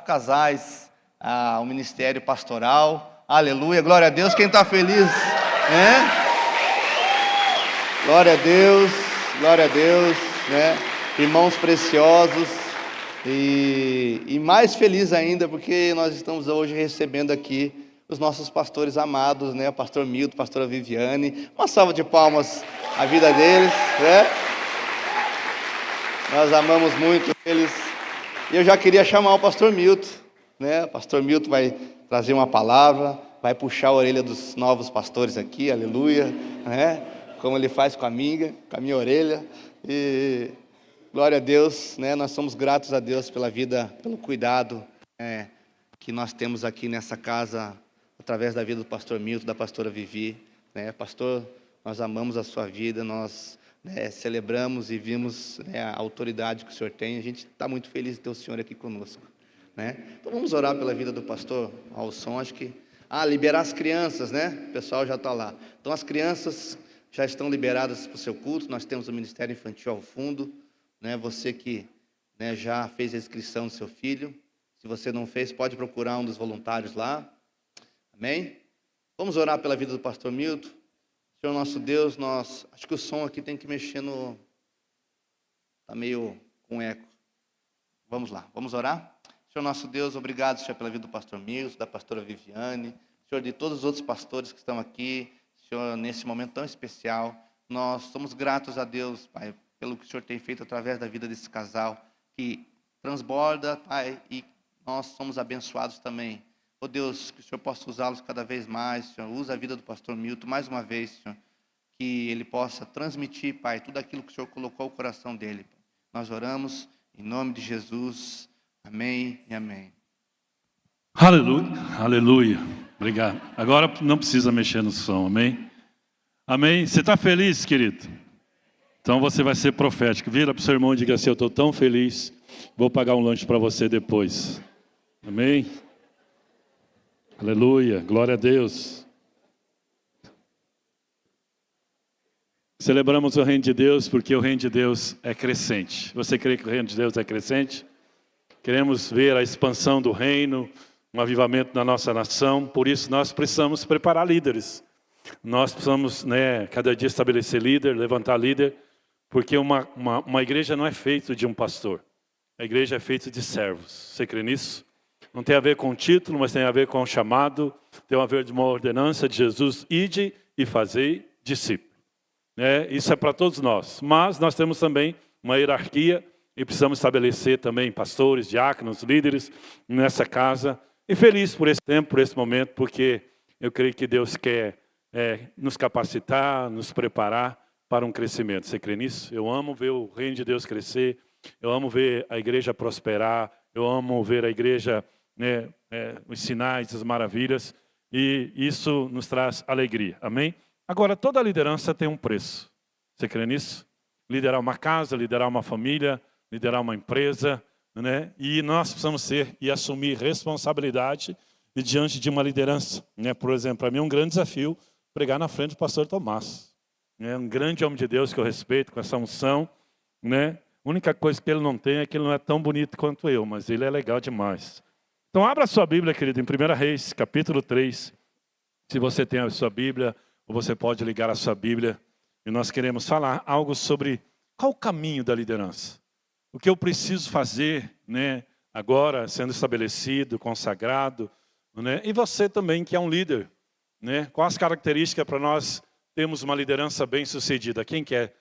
4 casais ao ministério pastoral. Aleluia, glória a Deus. Quem está feliz, né? Glória a Deus, né? Irmãos preciosos. E mais feliz ainda porque nós estamos hoje recebendo aqui os nossos pastores amados, né? O pastor Milton, a pastora Viviane. Uma salva de palmas à vida deles, né? Nós amamos muito eles. E eu já queria chamar o pastor Milton, né? O pastor Milton vai trazer uma palavra, vai puxar a orelha dos novos pastores aqui, aleluia, né? Como ele faz com a minha orelha. E glória a Deus, né? Nós somos gratos a Deus pela vida, pelo cuidado que nós temos aqui nessa casa, através da vida do pastor Milton, da pastora Vivi, né? Pastor, nós amamos a sua vida, nós celebramos e vimos, né, a autoridade que o senhor tem. A gente está muito feliz de ter o senhor aqui conosco, né? Então vamos orar pela vida do pastor Alson. Acho que liberar as crianças, né? O pessoal já está lá. Então as crianças já estão liberadas para o seu culto. Nós temos o Ministério Infantil ao fundo, né? Você que, né, já fez a inscrição do seu filho, se você não fez, pode procurar um dos voluntários lá. Amém? Vamos orar pela vida do pastor Milton. Senhor nosso Deus, acho que o som aqui tem que mexer está meio com eco. Vamos lá, vamos orar? Senhor nosso Deus, obrigado, Senhor, pela vida do pastor Milton, da pastora Viviane, Senhor, de todos os outros pastores que estão aqui, Senhor, nesse momento tão especial. Nós somos gratos a Deus, Pai, pelo que o Senhor tem feito através da vida desse casal, que transborda, Pai, e nós somos abençoados também. Oh Deus, que o Senhor possa usá-los cada vez mais, Senhor. Usa a vida do pastor Milton mais uma vez, Senhor. Que ele possa transmitir, Pai, tudo aquilo que o Senhor colocou no coração dele. Nós oramos em nome de Jesus. Amém e amém. Aleluia, aleluia. Obrigado. Agora não precisa mexer no som, amém? Amém. Você está feliz, querido? Então você vai ser profético. Vira para o seu irmão e diga assim: eu estou tão feliz, vou pagar um lanche para você depois. Amém? Aleluia, glória a Deus. Celebramos o reino de Deus porque o reino de Deus é crescente. Você crê que o reino de Deus é crescente? Queremos ver a expansão do reino, um avivamento na nossa nação. Por isso nós precisamos preparar líderes. Nós precisamos, né, cada dia estabelecer líder, levantar líder. Porque uma igreja não é feita de um pastor. A igreja é feita de servos. Você crê nisso? Não tem a ver com o título, mas tem a ver com o chamado. Tem a ver de uma ordenança de Jesus: ide e fazei discípulos. Isso é para todos nós. Mas nós temos também uma hierarquia e precisamos estabelecer também pastores, diáconos, líderes nessa casa. E feliz por esse tempo, por esse momento, porque eu creio que Deus quer nos capacitar, nos preparar para um crescimento. Você crê nisso? Eu amo ver o reino de Deus crescer. Eu amo ver a igreja prosperar. Eu amo ver a igreja, os sinais, as maravilhas, e isso nos traz alegria, amém? Agora, toda liderança tem um preço. Você crê nisso? Liderar uma casa, liderar uma família, liderar uma empresa, né? E nós precisamos ser e assumir responsabilidade diante de uma liderança, né? Por exemplo, para mim é um grande desafio pregar na frente do pastor Tomás. É um grande homem de Deus que eu respeito, com essa unção, né? A única coisa que ele não tem é que ele não é tão bonito quanto eu, mas ele é legal demais. Então abra a sua Bíblia, querido, em 1 Reis, capítulo 3. Se você tem a sua Bíblia, ou você pode ligar a sua Bíblia. E nós queremos falar algo sobre qual o caminho da liderança. O que eu preciso fazer, né, agora, sendo estabelecido, consagrado. Né? E você também, que é um líder. Né? Quais as características para nós termos uma liderança bem-sucedida? Quem quer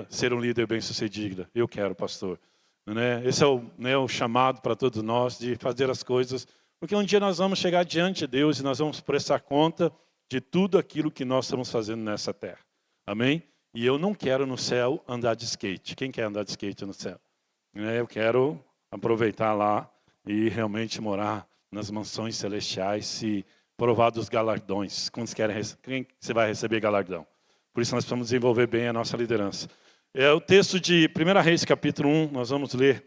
ser um líder bem-sucedido? Eu quero, pastor. Né? Esse é o chamado para todos nós de fazer as coisas, porque um dia nós vamos chegar diante de Deus e nós vamos prestar conta de tudo aquilo que nós estamos fazendo nessa terra. Amém? E eu não quero no céu andar de skate. Quem quer andar de skate no céu? Eu quero aproveitar lá e realmente morar nas mansões celestiais e provar dos galardões. Quem você vai receber galardão? Por isso nós precisamos desenvolver bem a nossa liderança. É o texto de 1 Reis, capítulo 1, nós vamos ler.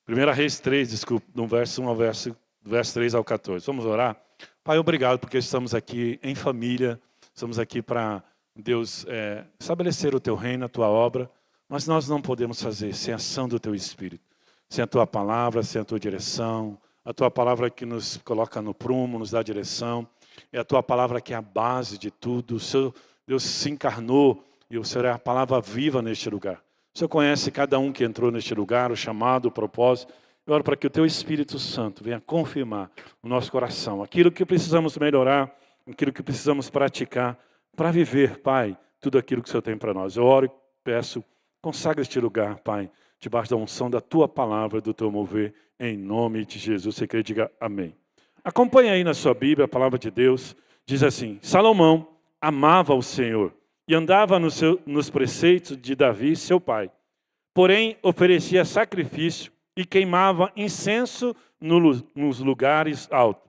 1 Reis 3, desculpa, do verso 1 ao verso 3 ao 14. Vamos orar? Pai, obrigado porque estamos aqui em família, estamos aqui para, Deus, estabelecer o Teu reino, a Tua obra, mas nós não podemos fazer sem a ação do Teu Espírito, sem a Tua palavra, sem a Tua direção, A tua palavra que nos coloca no prumo, nos dá direção. É a tua palavra que é a base de tudo. O Senhor, Deus, se encarnou e o Senhor é a palavra viva neste lugar. O Senhor conhece cada um que entrou neste lugar, o chamado, o propósito. Eu oro para que o teu Espírito Santo venha confirmar no nosso coração aquilo que precisamos melhorar, aquilo que precisamos praticar para viver, Pai, tudo aquilo que o Senhor tem para nós. Eu oro e peço, consagra este lugar, Pai, debaixo da unção da tua palavra, do teu mover, em nome de Jesus. Você crê, diga amém. Acompanhe aí na sua Bíblia, a palavra de Deus diz assim: Salomão amava o Senhor e andava nos preceitos de Davi, seu pai. Porém, oferecia sacrifício e queimava incenso nos lugares altos.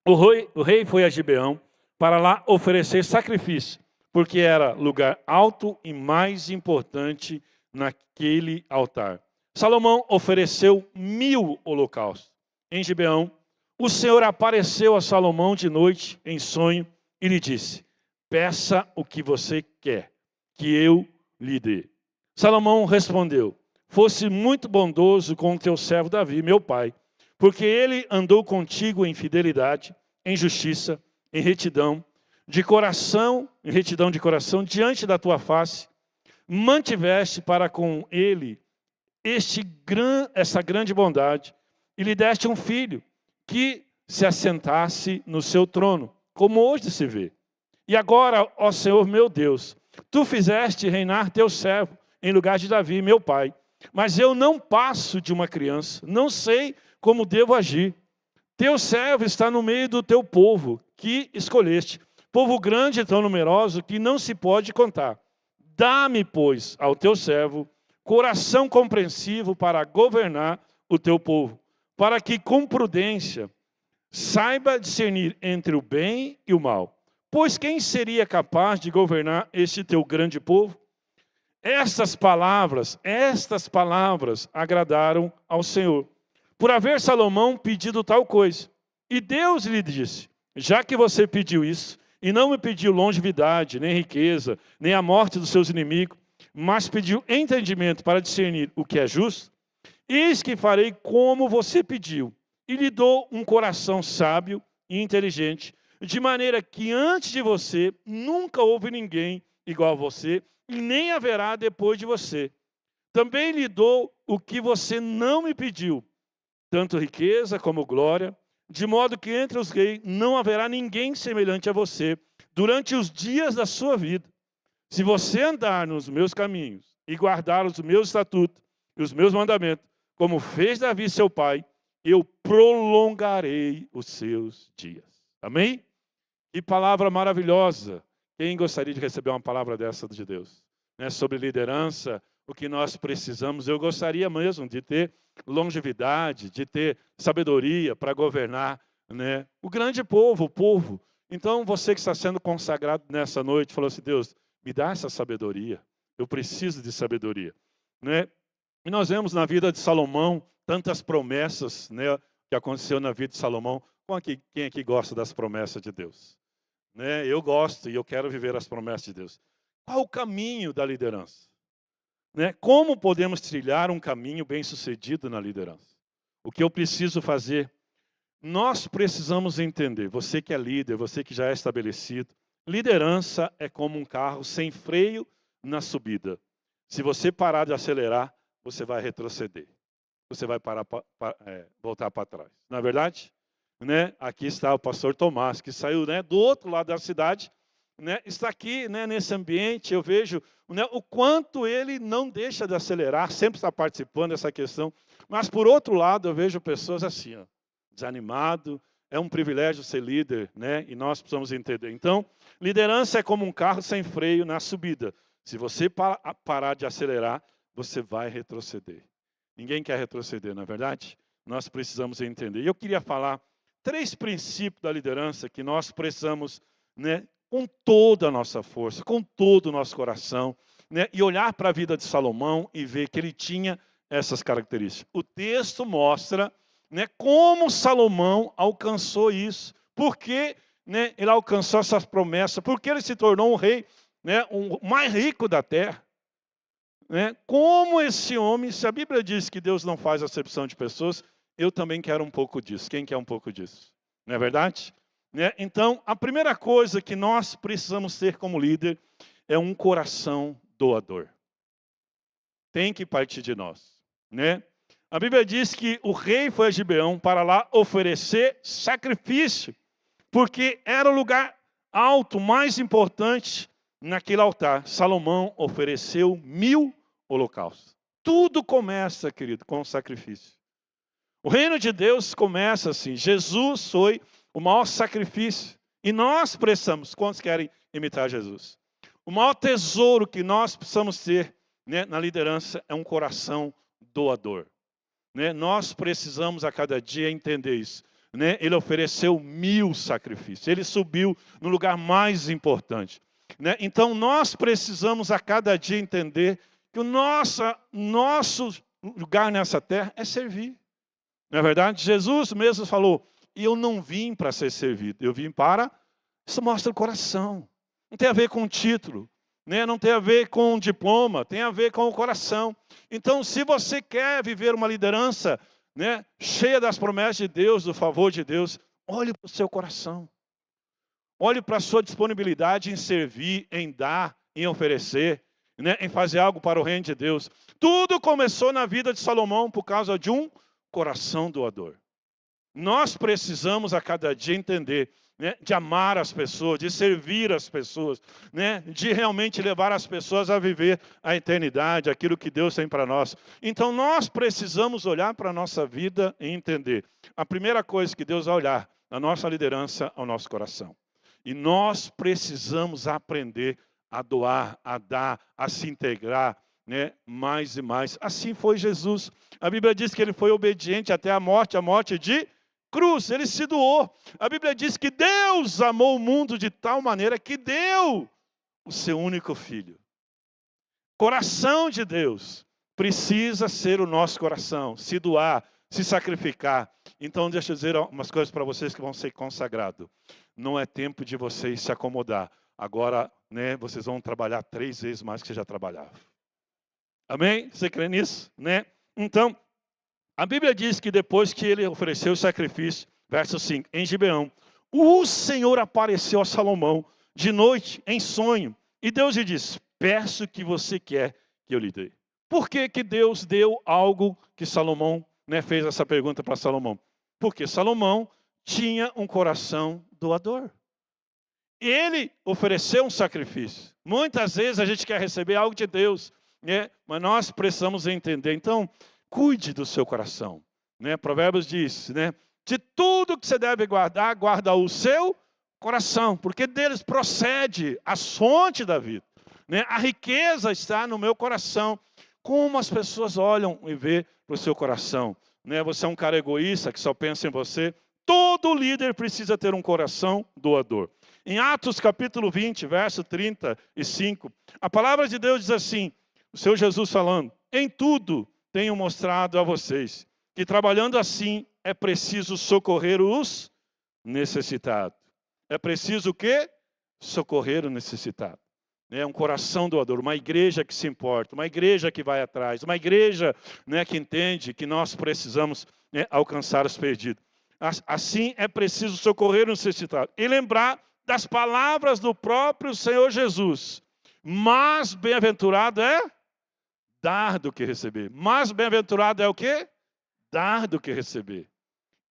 O rei foi a Gibeão para lá oferecer sacrifício, porque era lugar alto e mais importante naquele altar. Salomão ofereceu 1000 holocaustos. Em Gibeão, o Senhor apareceu a Salomão de noite em sonho e lhe disse: peça o que você quer, que eu lhe dê. Salomão respondeu: fosse muito bondoso com o teu servo Davi, meu pai, porque ele andou contigo em fidelidade, em justiça, em retidão de coração diante da tua face, mantiveste para com ele essa grande bondade, e lhe deste um filho que se assentasse no seu trono, como hoje se vê. E agora, ó Senhor meu Deus, tu fizeste reinar teu servo em lugar de Davi, meu pai. Mas eu não passo de uma criança, não sei como devo agir. Teu servo está no meio do teu povo, que escolheste, povo grande e tão numeroso que não se pode contar. Dá-me, pois, ao teu servo, coração compreensivo para governar o teu povo, para que com prudência saiba discernir entre o bem e o mal. Pois quem seria capaz de governar este teu grande povo? Estas palavras agradaram ao Senhor, por haver Salomão pedido tal coisa. E Deus lhe disse: já que você pediu isso, e não me pediu longevidade, nem riqueza, nem a morte dos seus inimigos, mas pediu entendimento para discernir o que é justo, eis que farei como você pediu, e lhe dou um coração sábio e inteligente, de maneira que antes de você nunca houve ninguém igual a você, e nem haverá depois de você. Também lhe dou o que você não me pediu, tanto riqueza como glória, de modo que entre os reis não haverá ninguém semelhante a você durante os dias da sua vida. Se você andar nos meus caminhos e guardar os meus estatutos e os meus mandamentos, como fez Davi seu pai, eu prolongarei os seus dias. Amém? Que palavra maravilhosa. Quem gostaria de receber uma palavra dessa de Deus? Sobre liderança, o que nós precisamos. Eu gostaria mesmo de ter longevidade, de ter sabedoria para governar, o grande povo, o povo. Então, você que está sendo consagrado nessa noite, falou assim: Deus, me dá essa sabedoria. Eu preciso de sabedoria. E nós vemos na vida de Salomão tantas promessas, que aconteceu na vida de Salomão. Quem aqui gosta das promessas de Deus? Eu gosto e eu quero viver as promessas de Deus. Qual o caminho da liderança? Como podemos trilhar um caminho bem-sucedido na liderança? O que eu preciso fazer? Nós precisamos entender, você que é líder, você que já é estabelecido, liderança é como um carro sem freio na subida. Se você parar de acelerar, você vai retroceder. Você vai voltar para trás. Não é verdade? Aqui está o pastor Tomás, que saiu do outro lado da cidade, está aqui nesse ambiente. Eu vejo o quanto ele não deixa de acelerar, sempre está participando dessa questão. Mas, por outro lado, eu vejo pessoas assim, desanimado. É um privilégio ser líder, e nós precisamos entender. Então, liderança é como um carro sem freio na subida. Se você parar de acelerar, você vai retroceder. Ninguém quer retroceder, não é verdade? Nós precisamos entender. E eu queria falar 3 princípios da liderança que nós precisamos, com toda a nossa força, com todo o nosso coração, e olhar para a vida de Salomão e ver que ele tinha essas características. O texto mostra como Salomão alcançou isso, por que ele alcançou essas promessas, por que ele se tornou um rei, o mais rico da terra. Como esse homem, se a Bíblia diz que Deus não faz acepção de pessoas, Eu também quero um pouco disso. Quem quer um pouco disso? Não é verdade? Né? Então, a primeira coisa que nós precisamos ter como líder é um coração doador. Tem que partir de nós, né? A Bíblia diz que o rei foi a Gibeão para lá oferecer sacrifício, porque era o lugar alto, mais importante naquele altar. Salomão ofereceu 1000 holocaustos. Tudo começa, querido, com o sacrifício. O reino de Deus começa assim. Jesus foi o maior sacrifício. E nós precisamos, quantos querem imitar Jesus? O maior tesouro que nós precisamos ter, né, na liderança é um coração doador. Né? Nós precisamos a cada dia entender isso. Né? Ele ofereceu 1000 sacrifícios. Ele subiu no lugar mais importante. Né? Então nós precisamos a cada dia entender que o nosso lugar nessa terra é servir. Não é verdade? Jesus mesmo falou, eu não vim para ser servido, eu vim para... Isso mostra o coração. Não tem a ver com o título, né? Não tem a ver com o diploma, tem a ver com o coração. Então, se você quer viver uma liderança, né, cheia das promessas de Deus, do favor de Deus, olhe para o seu coração. Olhe para a sua disponibilidade em servir, em dar, em oferecer, né, em fazer algo para o reino de Deus. Tudo começou na vida de Salomão por causa de um coração doador. Nós precisamos a cada dia entender, né, de amar as pessoas, de servir as pessoas, né, de realmente levar as pessoas a viver a eternidade, aquilo que Deus tem para nós. Então nós precisamos olhar para a nossa vida e entender. A primeira coisa que Deus vai olhar na nossa liderança é o nosso coração. E nós precisamos aprender a doar, a dar, a se integrar, né, mais e mais. Assim foi Jesus. A Bíblia diz que ele foi obediente até a morte de cruz. Ele se doou. A Bíblia diz que Deus amou o mundo de tal maneira que deu o seu único filho. Coração de Deus precisa ser o nosso coração, se doar, se sacrificar. Então deixa eu dizer umas coisas para vocês que vão ser consagrados. Não é tempo de vocês se acomodar. Agora, né, vocês vão trabalhar 3 vezes mais que você já trabalhava. Amém? Você crê nisso? Né? Então, a Bíblia diz que depois que ele ofereceu o sacrifício, verso 5, em Gibeão, o Senhor apareceu a Salomão de noite, em sonho. E Deus lhe disse, peço que você quer que eu lhe dê. Por que que Deus deu algo que Salomão, né, fez essa pergunta para Salomão? Porque Salomão tinha um coração doador. Ele ofereceu um sacrifício. Muitas vezes a gente quer receber algo de Deus, né? Mas nós precisamos entender. Então, cuide do seu coração. Né? Provérbios diz, né? De tudo que você deve guardar, guarda o seu coração, porque deles procede a fonte da vida. Né? A riqueza está no meu coração. Como as pessoas olham e vê para o seu coração. Né? Você é um cara egoísta que só pensa em você. Todo líder precisa ter um coração doador. Em Atos capítulo 20, verso 35, a palavra de Deus diz assim, o Senhor Jesus falando, em tudo tenho mostrado a vocês que trabalhando assim é preciso socorrer os necessitados. É preciso o quê? Socorrer o necessitado. É um coração doador, uma igreja que se importa, uma igreja que vai atrás, uma igreja, né, que entende que nós precisamos, né, alcançar os perdidos. Assim é preciso socorrer o necessitado. E lembrar das palavras do próprio Senhor Jesus. Mas bem-aventurado é dar do que receber. Mas bem-aventurado é o quê? Dar do que receber.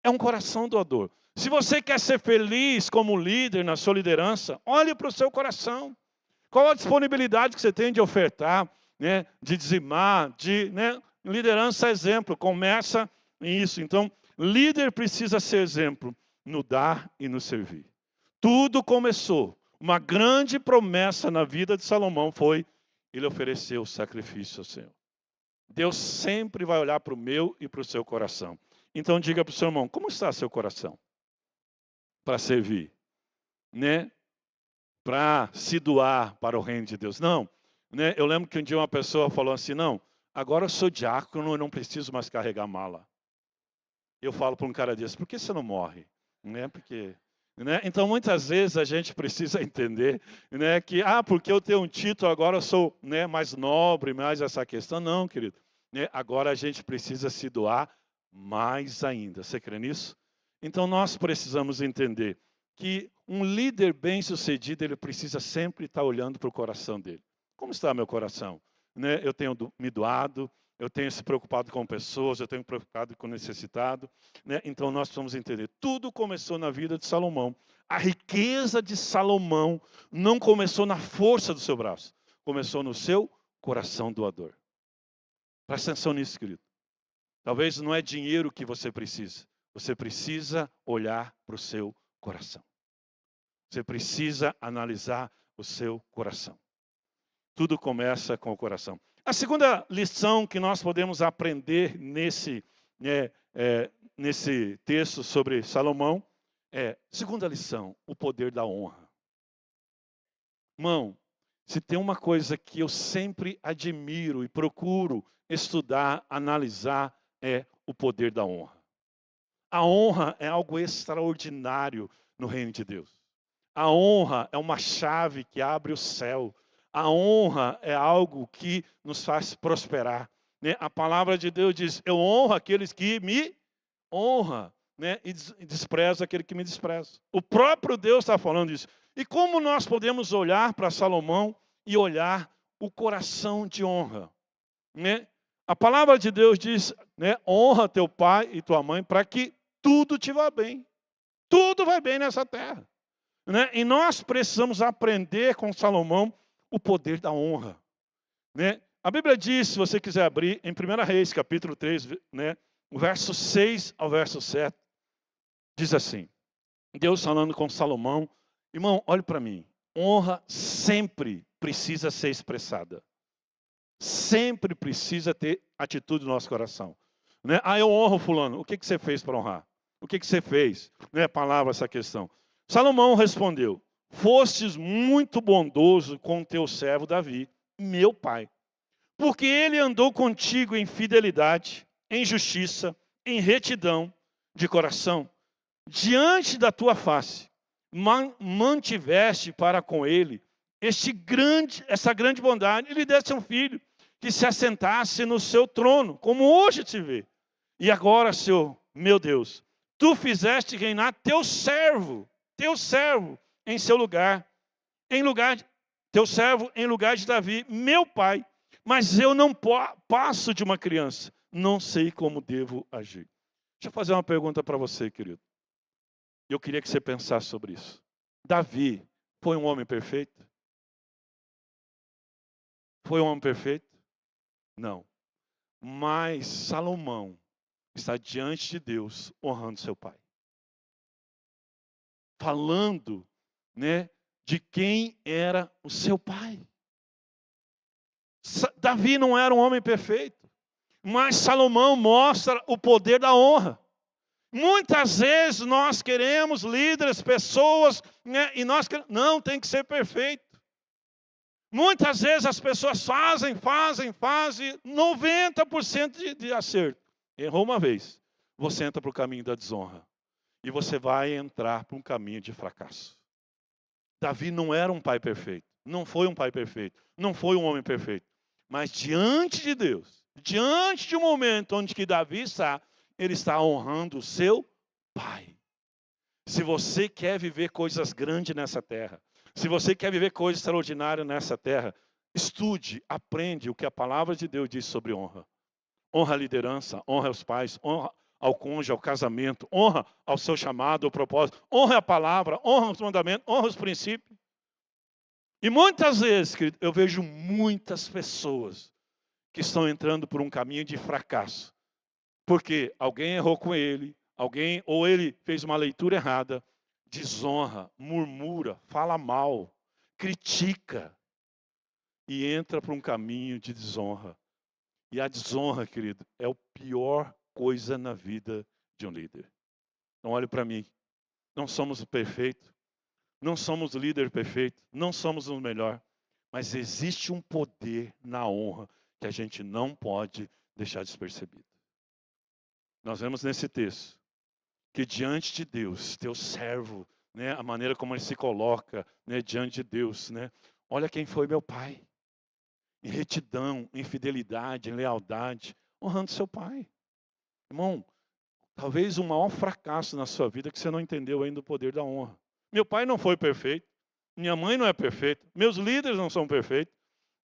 É um coração doador. Se você quer ser feliz como líder na sua liderança, olhe para o seu coração. Qual a disponibilidade que você tem de ofertar, né, de dizimar, né, liderança é exemplo, começa nisso. Então, líder precisa ser exemplo no dar e no servir. Tudo começou. Uma grande promessa na vida de Salomão foi, ele ofereceu o sacrifício ao Senhor. Deus sempre vai olhar para o meu e para o seu coração. Então diga para o seu irmão, como está seu coração? Para servir, né? Para se doar para o reino de Deus. Não, né? Eu lembro que um dia uma pessoa falou assim, não, agora eu sou diácono, eu não preciso mais carregar mala. Eu falo para um cara desse, por que você não morre? Né? Porque... Né? Então, muitas vezes a gente precisa entender, né, que, porque eu tenho um título, agora eu sou, né, mais nobre, mais essa questão. Não, querido. Né? Agora a gente precisa se doar mais ainda. Você crê nisso? Então nós precisamos entender que um líder bem-sucedido, ele precisa sempre estar olhando para o coração dele. Como está meu coração? Né? Eu tenho me doado, eu tenho se preocupado com pessoas, eu tenho me preocupado com o necessitado. Né? Então nós precisamos entender, tudo começou na vida de Salomão. A riqueza de Salomão não começou na força do seu braço, começou no seu coração doador. Presta atenção nisso, querido. Talvez não é dinheiro que você precisa olhar para o seu coração. Você precisa analisar o seu coração. Tudo começa com o coração. A segunda lição que nós podemos aprender nesse texto sobre Salomão segunda lição, o poder da honra. Irmão, se tem uma coisa que eu sempre admiro e procuro estudar, analisar, é o poder da honra. A honra é algo extraordinário no reino de Deus. A honra é uma chave que abre o céu. A honra é algo que nos faz prosperar. Né? A palavra de Deus diz, eu honro aqueles que me honram, né? E desprezo aquele que me despreza. O próprio Deus está falando isso. E como nós podemos olhar para Salomão e olhar o coração de honra? Né? A palavra de Deus diz, né? Honra teu pai e tua mãe para que tudo te vá bem. Tudo vai bem nessa terra. Né? E nós precisamos aprender com Salomão o poder da honra. Né? A Bíblia diz, se você quiser abrir, em 1 Reis, capítulo 3, né? O verso 6 ao verso 7, diz assim, Deus falando com Salomão, irmão, olhe para mim, honra sempre precisa ser expressada. Sempre precisa ter atitude no nosso coração. Né? Eu honro fulano, o que você fez para honrar? O que você fez? Não é palavra essa questão. Salomão respondeu, fostes muito bondoso com teu servo Davi, meu pai, porque ele andou contigo em fidelidade, em justiça, em retidão de coração, diante da tua face, mantiveste para com ele essa grande bondade, e lhe deste um filho, que se assentasse no seu trono, como hoje te vê. E agora, Senhor, meu Deus, tu fizeste reinar teu servo em seu lugar, teu servo em lugar de Davi, meu pai. Mas eu não passo de uma criança, não sei como devo agir. Deixa eu fazer uma pergunta para você, querido. Eu queria que você pensasse sobre isso. Davi foi um homem perfeito? Foi um homem perfeito? Não. Mas Salomão está diante de Deus honrando seu pai. Falando, né, de quem era o seu pai. Davi não era um homem perfeito, mas Salomão mostra o poder da honra. Muitas vezes nós queremos líderes, pessoas, né, e nós queremos, não, tem que ser perfeito. Muitas vezes as pessoas fazem 90% de acerto. Errou uma vez, você entra para o caminho da desonra. E você vai entrar para um caminho de fracasso. Davi não era um pai perfeito, não foi um pai perfeito, não foi um homem perfeito. Mas diante de Deus, diante de um momento onde que Davi está, ele está honrando o seu pai. Se você quer viver coisas grandes nessa terra, se você quer viver coisas extraordinárias nessa terra, estude, aprende o que a palavra de Deus diz sobre honra. Honra a liderança, honra aos pais, honra ao cônjuge, ao casamento, honra ao seu chamado, ao propósito, honra a palavra, honra os mandamentos, honra os princípios. E muitas vezes, querido, eu vejo muitas pessoas que estão entrando por um caminho de fracasso, porque alguém errou com ele, ou ele fez uma leitura errada, desonra, murmura, fala mal, critica e entra por um caminho de desonra. E a desonra, querido, é a pior coisa na vida de um líder. Então olhe para mim, não somos perfeitos, não somos líder perfeito, não somos o melhor, mas existe um poder na honra que a gente não pode deixar despercebido. Nós vemos nesse texto que diante de Deus, teu servo, né, a maneira como ele se coloca, né, diante de Deus, né, olha quem foi meu pai, em retidão, em fidelidade, em lealdade, honrando seu pai. Irmão, Talvez o maior fracasso na sua vida é que você não entendeu ainda o poder da honra. Meu pai não foi perfeito, minha mãe não é perfeita, meus líderes não são perfeitos,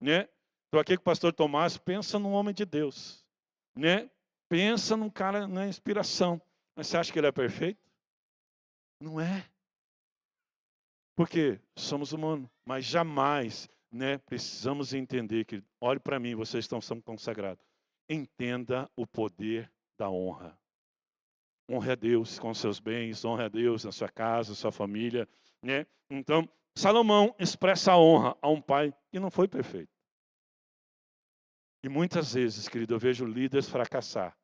né? Estou aqui com o pastor Tomás, pensa num homem de Deus, né? Pensa num cara na inspiração. Mas você acha que ele é perfeito? Não é. Porque somos humanos, mas jamais, né, precisamos entender que, olhe para mim, vocês são consagrados. Entenda o poder da honra. Honre a Deus com seus bens, honre a Deus na sua casa, sua família, né? Então, Salomão expressa a honra a um pai que não foi perfeito. E muitas vezes, querido, eu vejo líderes fracassar,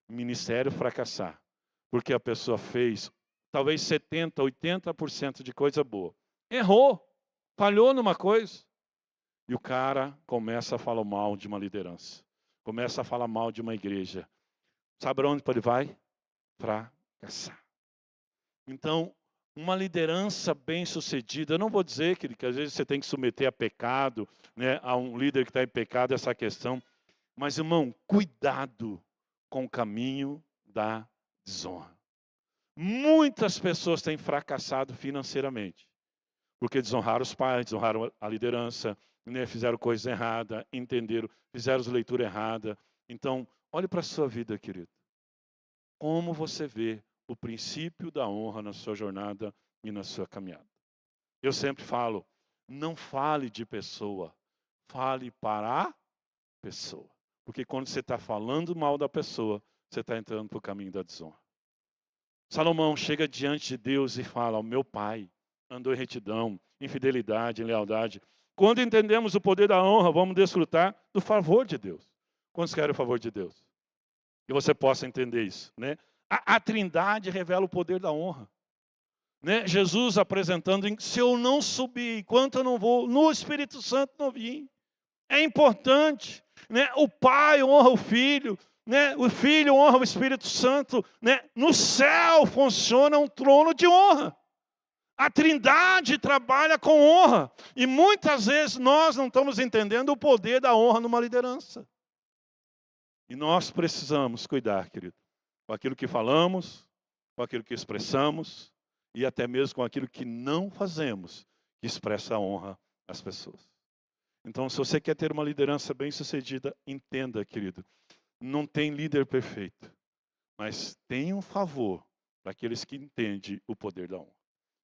ministério fracassar, porque a pessoa fez talvez 70%, 80% de coisa boa. Errou, falhou numa coisa. E o cara começa a falar mal de uma liderança. Começa a falar mal de uma igreja. Sabe onde ele vai? Fracassar. Então, uma liderança bem-sucedida, eu não vou dizer que às vezes você tem que submeter a pecado, né, a um líder que está em pecado, essa questão. Mas, irmão, cuidado com o caminho da desonra. Muitas pessoas têm fracassado financeiramente, porque desonraram os pais, desonraram a liderança, né, fizeram coisa errada, entenderam, fizeram leitura errada. Então, olhe para a sua vida, querido. Como você vê o princípio da honra na sua jornada e na sua caminhada. Eu sempre falo, não fale de pessoa, fale para a pessoa. Porque quando você está falando mal da pessoa, você está entrando para o caminho da desonra. Salomão chega diante de Deus e fala, o meu pai andou em retidão, em fidelidade, em lealdade. Quando entendemos o poder da honra, vamos desfrutar do favor de Deus. Quantos querem o favor de Deus? Que você possa entender isso, né? A Trindade revela o poder da honra, né? Jesus apresentando, se eu não subir, enquanto eu não vou, no Espírito Santo não vim. É importante, né? O Pai honra o Filho, né? O Filho honra o Espírito Santo, né? No céu funciona um trono de honra. A Trindade trabalha com honra. E muitas vezes nós não estamos entendendo o poder da honra numa liderança. E nós precisamos cuidar, querido, com aquilo que falamos, com aquilo que expressamos e até mesmo com aquilo que não fazemos, que expressa a honra às pessoas. Então, se você quer ter uma liderança bem-sucedida, entenda, querido, não tem líder perfeito, mas tem um favor para aqueles que entendem o poder da honra.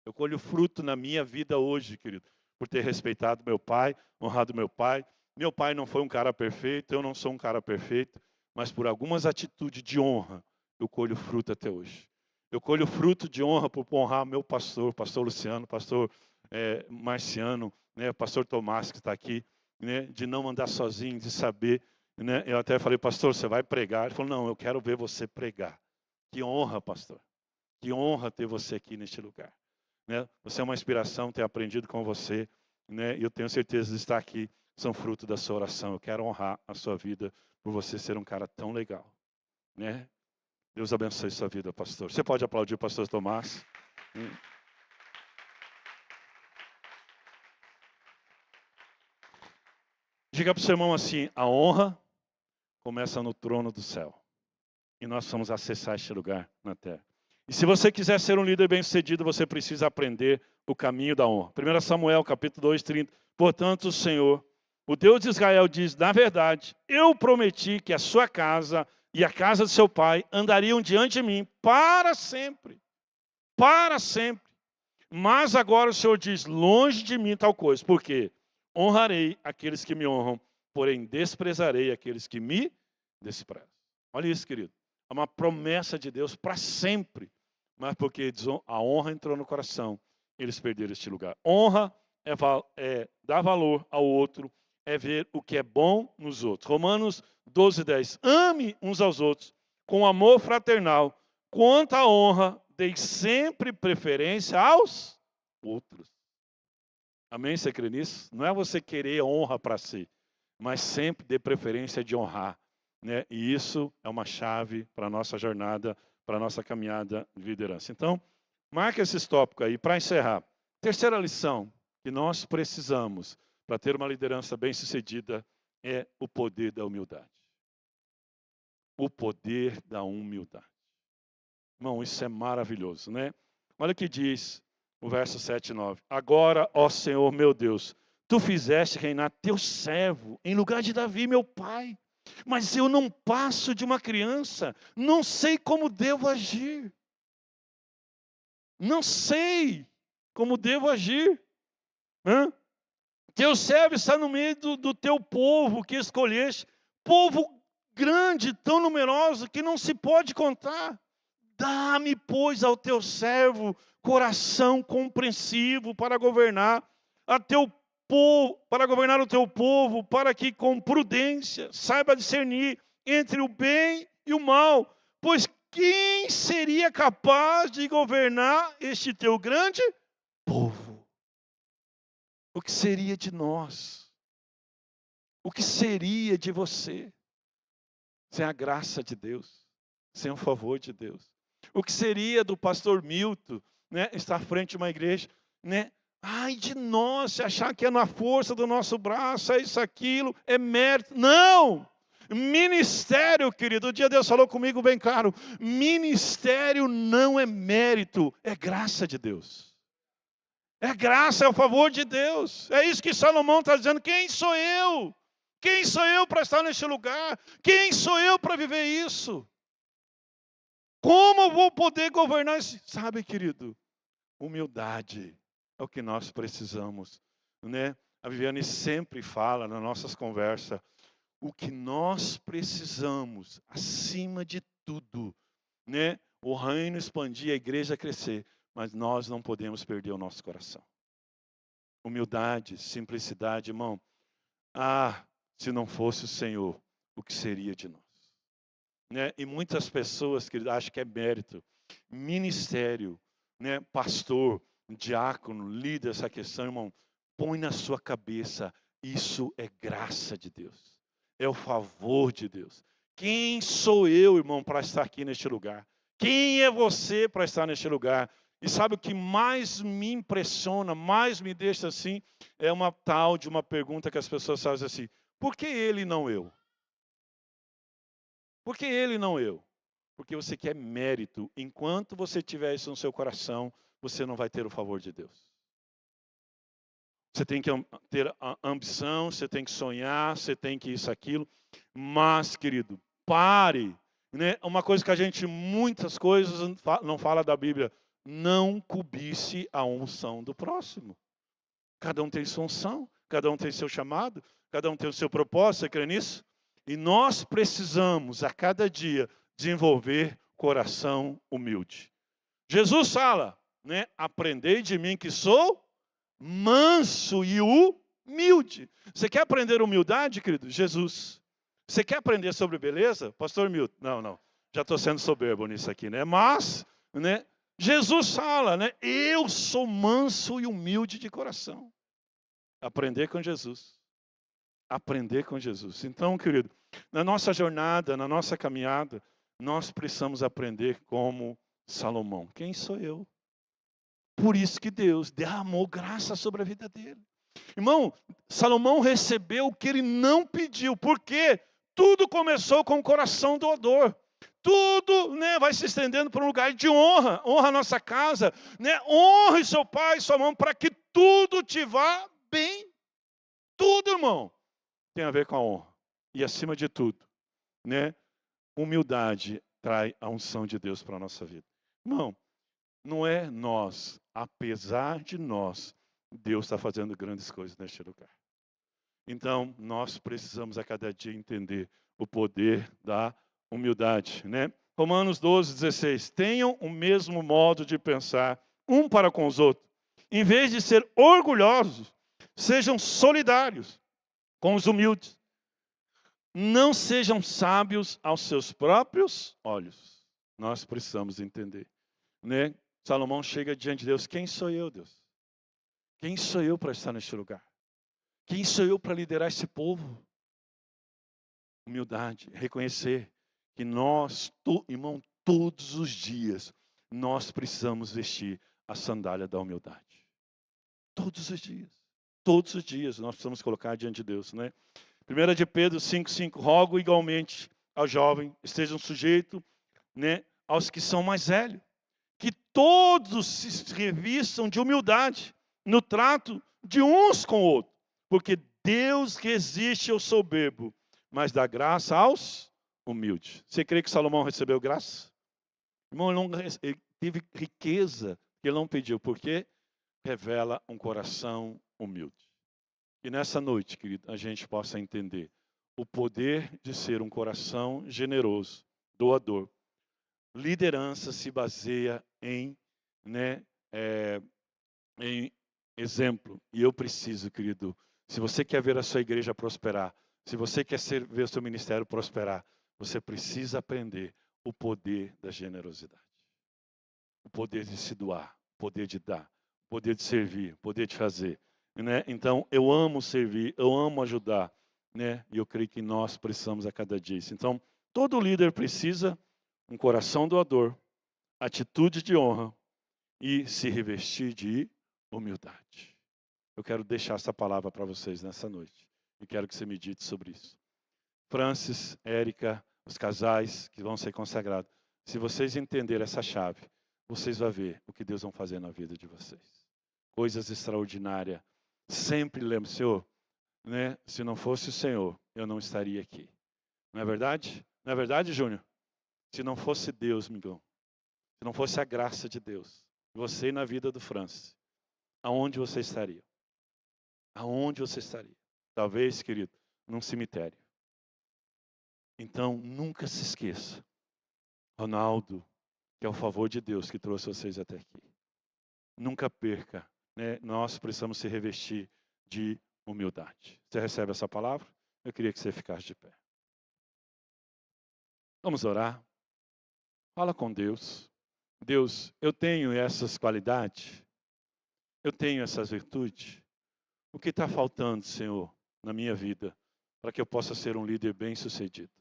Eu colho fruto na minha vida hoje, querido, por ter respeitado meu pai, honrado meu pai. Meu pai não foi um cara perfeito, eu não sou um cara perfeito, mas por algumas atitudes de honra, eu colho fruto até hoje. Eu colho fruto de honra por honrar meu pastor, pastor Luciano, pastor Marciano, né, pastor Tomás que está aqui, né, de não andar sozinho, de saber. Né, eu até falei, pastor, você vai pregar? Ele falou, não, eu quero ver você pregar. Que honra, pastor. Que honra ter você aqui neste lugar. Né? Você é uma inspiração, ter aprendido com você, né? E eu tenho certeza de estar aqui, são fruto da sua oração. Eu quero honrar a sua vida por você ser um cara tão legal, né? Deus abençoe sua vida, pastor. Você pode aplaudir o pastor Tomás? Diga para o seu irmão assim, a honra começa no trono do céu. E nós vamos acessar este lugar na terra. E se você quiser ser um líder bem-sucedido, você precisa aprender o caminho da honra. 1 Samuel, capítulo 2, 30. Portanto, o Senhor, o Deus de Israel, diz, na verdade, eu prometi que a sua casa e a casa de seu pai andariam diante de mim para sempre. Para sempre. Mas agora o Senhor diz, longe de mim tal coisa. Por quê? Honrarei aqueles que me honram, porém desprezarei aqueles que me desprezam. Olha isso, querido. É uma promessa de Deus para sempre. Mas porque a honra entrou no coração, eles perderam este lugar. Honra é dar valor ao outro, é ver o que é bom nos outros. Romanos 12, 10. Ame uns aos outros com amor fraternal. Quanto à honra, dei sempre preferência aos outros. Amém? Você crê nisso? Não é você querer honra para si, mas sempre dê preferência de honrar. Né? E isso é uma chave para a nossa jornada, para a nossa caminhada de liderança. Então, marque esses tópicos aí. Para encerrar, terceira lição que nós precisamos para ter uma liderança bem-sucedida é o poder da humildade. O poder da humildade. Irmão, isso é maravilhoso, né? Olha o que diz o verso 7 e 9. Agora, ó Senhor meu Deus, tu fizeste reinar teu servo em lugar de Davi, meu pai. Mas eu não passo de uma criança, não sei como devo agir. Não sei como devo agir. Hã? Teu servo está no meio do teu povo que escolheste, povo grande, tão numeroso, que não se pode contar. Dá-me, pois, ao teu servo coração compreensivo para governar a teu povo, para governar o teu povo, para que com prudência saiba discernir entre o bem e o mal. Pois quem seria capaz de governar este teu grande povo? O que seria de nós? O que seria de você? Sem a graça de Deus, sem o favor de Deus. O que seria do pastor Milton, né, estar à frente de uma igreja, né? Ai de nós, se achar que é na força do nosso braço, é isso, aquilo, é mérito. Não! Ministério, querido, um dia Deus falou comigo bem claro, ministério não é mérito, é graça de Deus. É graça, é o favor de Deus. É isso que Salomão está dizendo. Quem sou eu? Quem sou eu para estar neste lugar? Quem sou eu para viver isso? Como eu vou poder governar isso? Sabe, querido, humildade é o que nós precisamos, né? A Viviane sempre fala nas nossas conversas, o que nós precisamos, acima de tudo, né? O reino expandir, a igreja crescer, mas nós não podemos perder o nosso coração. Humildade, simplicidade, irmão. Se não fosse o Senhor, o que seria de nós? Né? E muitas pessoas que acham que é mérito, ministério, né? Pastor, diácono, líder, essa questão, irmão, põe na sua cabeça, isso é graça de Deus, é o favor de Deus. Quem sou eu, irmão, para estar aqui neste lugar? Quem é você para estar neste lugar? E sabe o que mais me impressiona, mais me deixa assim, é uma tal de uma pergunta que as pessoas fazem assim, por que ele não eu? Por que ele não eu? Porque você quer mérito. Enquanto você tiver isso no seu coração, você não vai ter o favor de Deus. Você tem que ter a ambição, você tem que sonhar, você tem que isso, aquilo. Mas, querido, pare. Né? Uma coisa que a gente, muitas coisas, não fala da Bíblia. Não cobice a unção do próximo. Cada um tem sua unção, cada um tem seu chamado, cada um tem o seu propósito, você crê nisso? E nós precisamos, a cada dia, desenvolver coração humilde. Jesus fala, né? Aprendei de mim que sou manso e humilde. Você quer aprender humildade, querido? Jesus. Você quer aprender sobre beleza? Pastor Milton. Não. Já estou sendo soberbo nisso aqui, né? Mas, né? Jesus fala, né? Eu sou manso e humilde de coração. Aprender com Jesus. Aprender com Jesus. Então, querido, na nossa jornada, na nossa caminhada, nós precisamos aprender como Salomão. Quem sou eu? Por isso que Deus derramou graça sobre a vida dele. Irmão, Salomão recebeu o que ele não pediu. Por quê? Tudo começou com o coração doador. Tudo, né, vai se estendendo para um lugar de honra. Honra a nossa casa, né? Honre seu pai e sua mãe para que tudo te vá bem. Tudo, irmão, tem a ver com a honra. E acima de tudo, né, humildade traz a unção de Deus para a nossa vida. Irmão, não é nós, apesar de nós, Deus está fazendo grandes coisas neste lugar. Então, nós precisamos a cada dia entender o poder da humildade, né? Romanos 12:16. Tenham o mesmo modo de pensar um para com os outros. Em vez de ser orgulhosos, sejam solidários com os humildes. Não sejam sábios aos seus próprios olhos. Nós precisamos entender, né? Salomão chega diante de Deus. Quem sou eu, Deus? Quem sou eu para estar neste lugar? Quem sou eu para liderar esse povo? Humildade, reconhecer que nós, irmão, todos os dias, nós precisamos vestir a sandália da humildade. Todos os dias. Todos os dias nós precisamos colocar diante de Deus, né? 1 de Pedro 5:5, rogo igualmente ao jovem, estejam sujeitos, né, aos que são mais velhos. Que todos se revistam de humildade no trato de uns com o outro. Porque Deus resiste ao soberbo, mas dá graça aos humildes. Você crê que Salomão recebeu graça? Irmão, ele teve riqueza que ele não pediu. Por quê? Revela um coração humilde. E nessa noite, querido, a gente possa entender o poder de ser um coração generoso, doador. Liderança se baseia em exemplo. E eu preciso, querido, se você quer ver a sua igreja prosperar, se você quer ver o seu ministério prosperar, você precisa aprender o poder da generosidade. O poder de se doar, o poder de dar, o poder de servir, o poder de fazer. Né? Então, eu amo servir, eu amo ajudar. Né? E eu creio que nós precisamos a cada dia isso. Então, todo líder precisa um coração doador, atitude de honra e se revestir de humildade. Eu quero deixar essa palavra para vocês nessa noite. E quero que você medite sobre isso. Francis, Érica, os casais que vão ser consagrados. Se vocês entenderem essa chave, vocês vão ver o que Deus vai fazer na vida de vocês. Coisas extraordinárias. Sempre lembre, Senhor, né? Se não fosse o Senhor, eu não estaria aqui. Não é verdade? Não é verdade, Júnior? Se não fosse Deus, Miguel, se não fosse a graça de Deus, você na vida do Francis, aonde você estaria? Aonde você estaria? Talvez, querido, num cemitério. Então, nunca se esqueça. Ronaldo, que é o favor de Deus que trouxe vocês até aqui. Nunca perca, né? Nós precisamos se revestir de humildade. Você recebe essa palavra? Eu queria que você ficasse de pé. Vamos orar. Fala com Deus. Deus, eu tenho essas qualidades. Eu tenho essas virtudes. O que está faltando, Senhor, na minha vida, para que eu possa ser um líder bem-sucedido?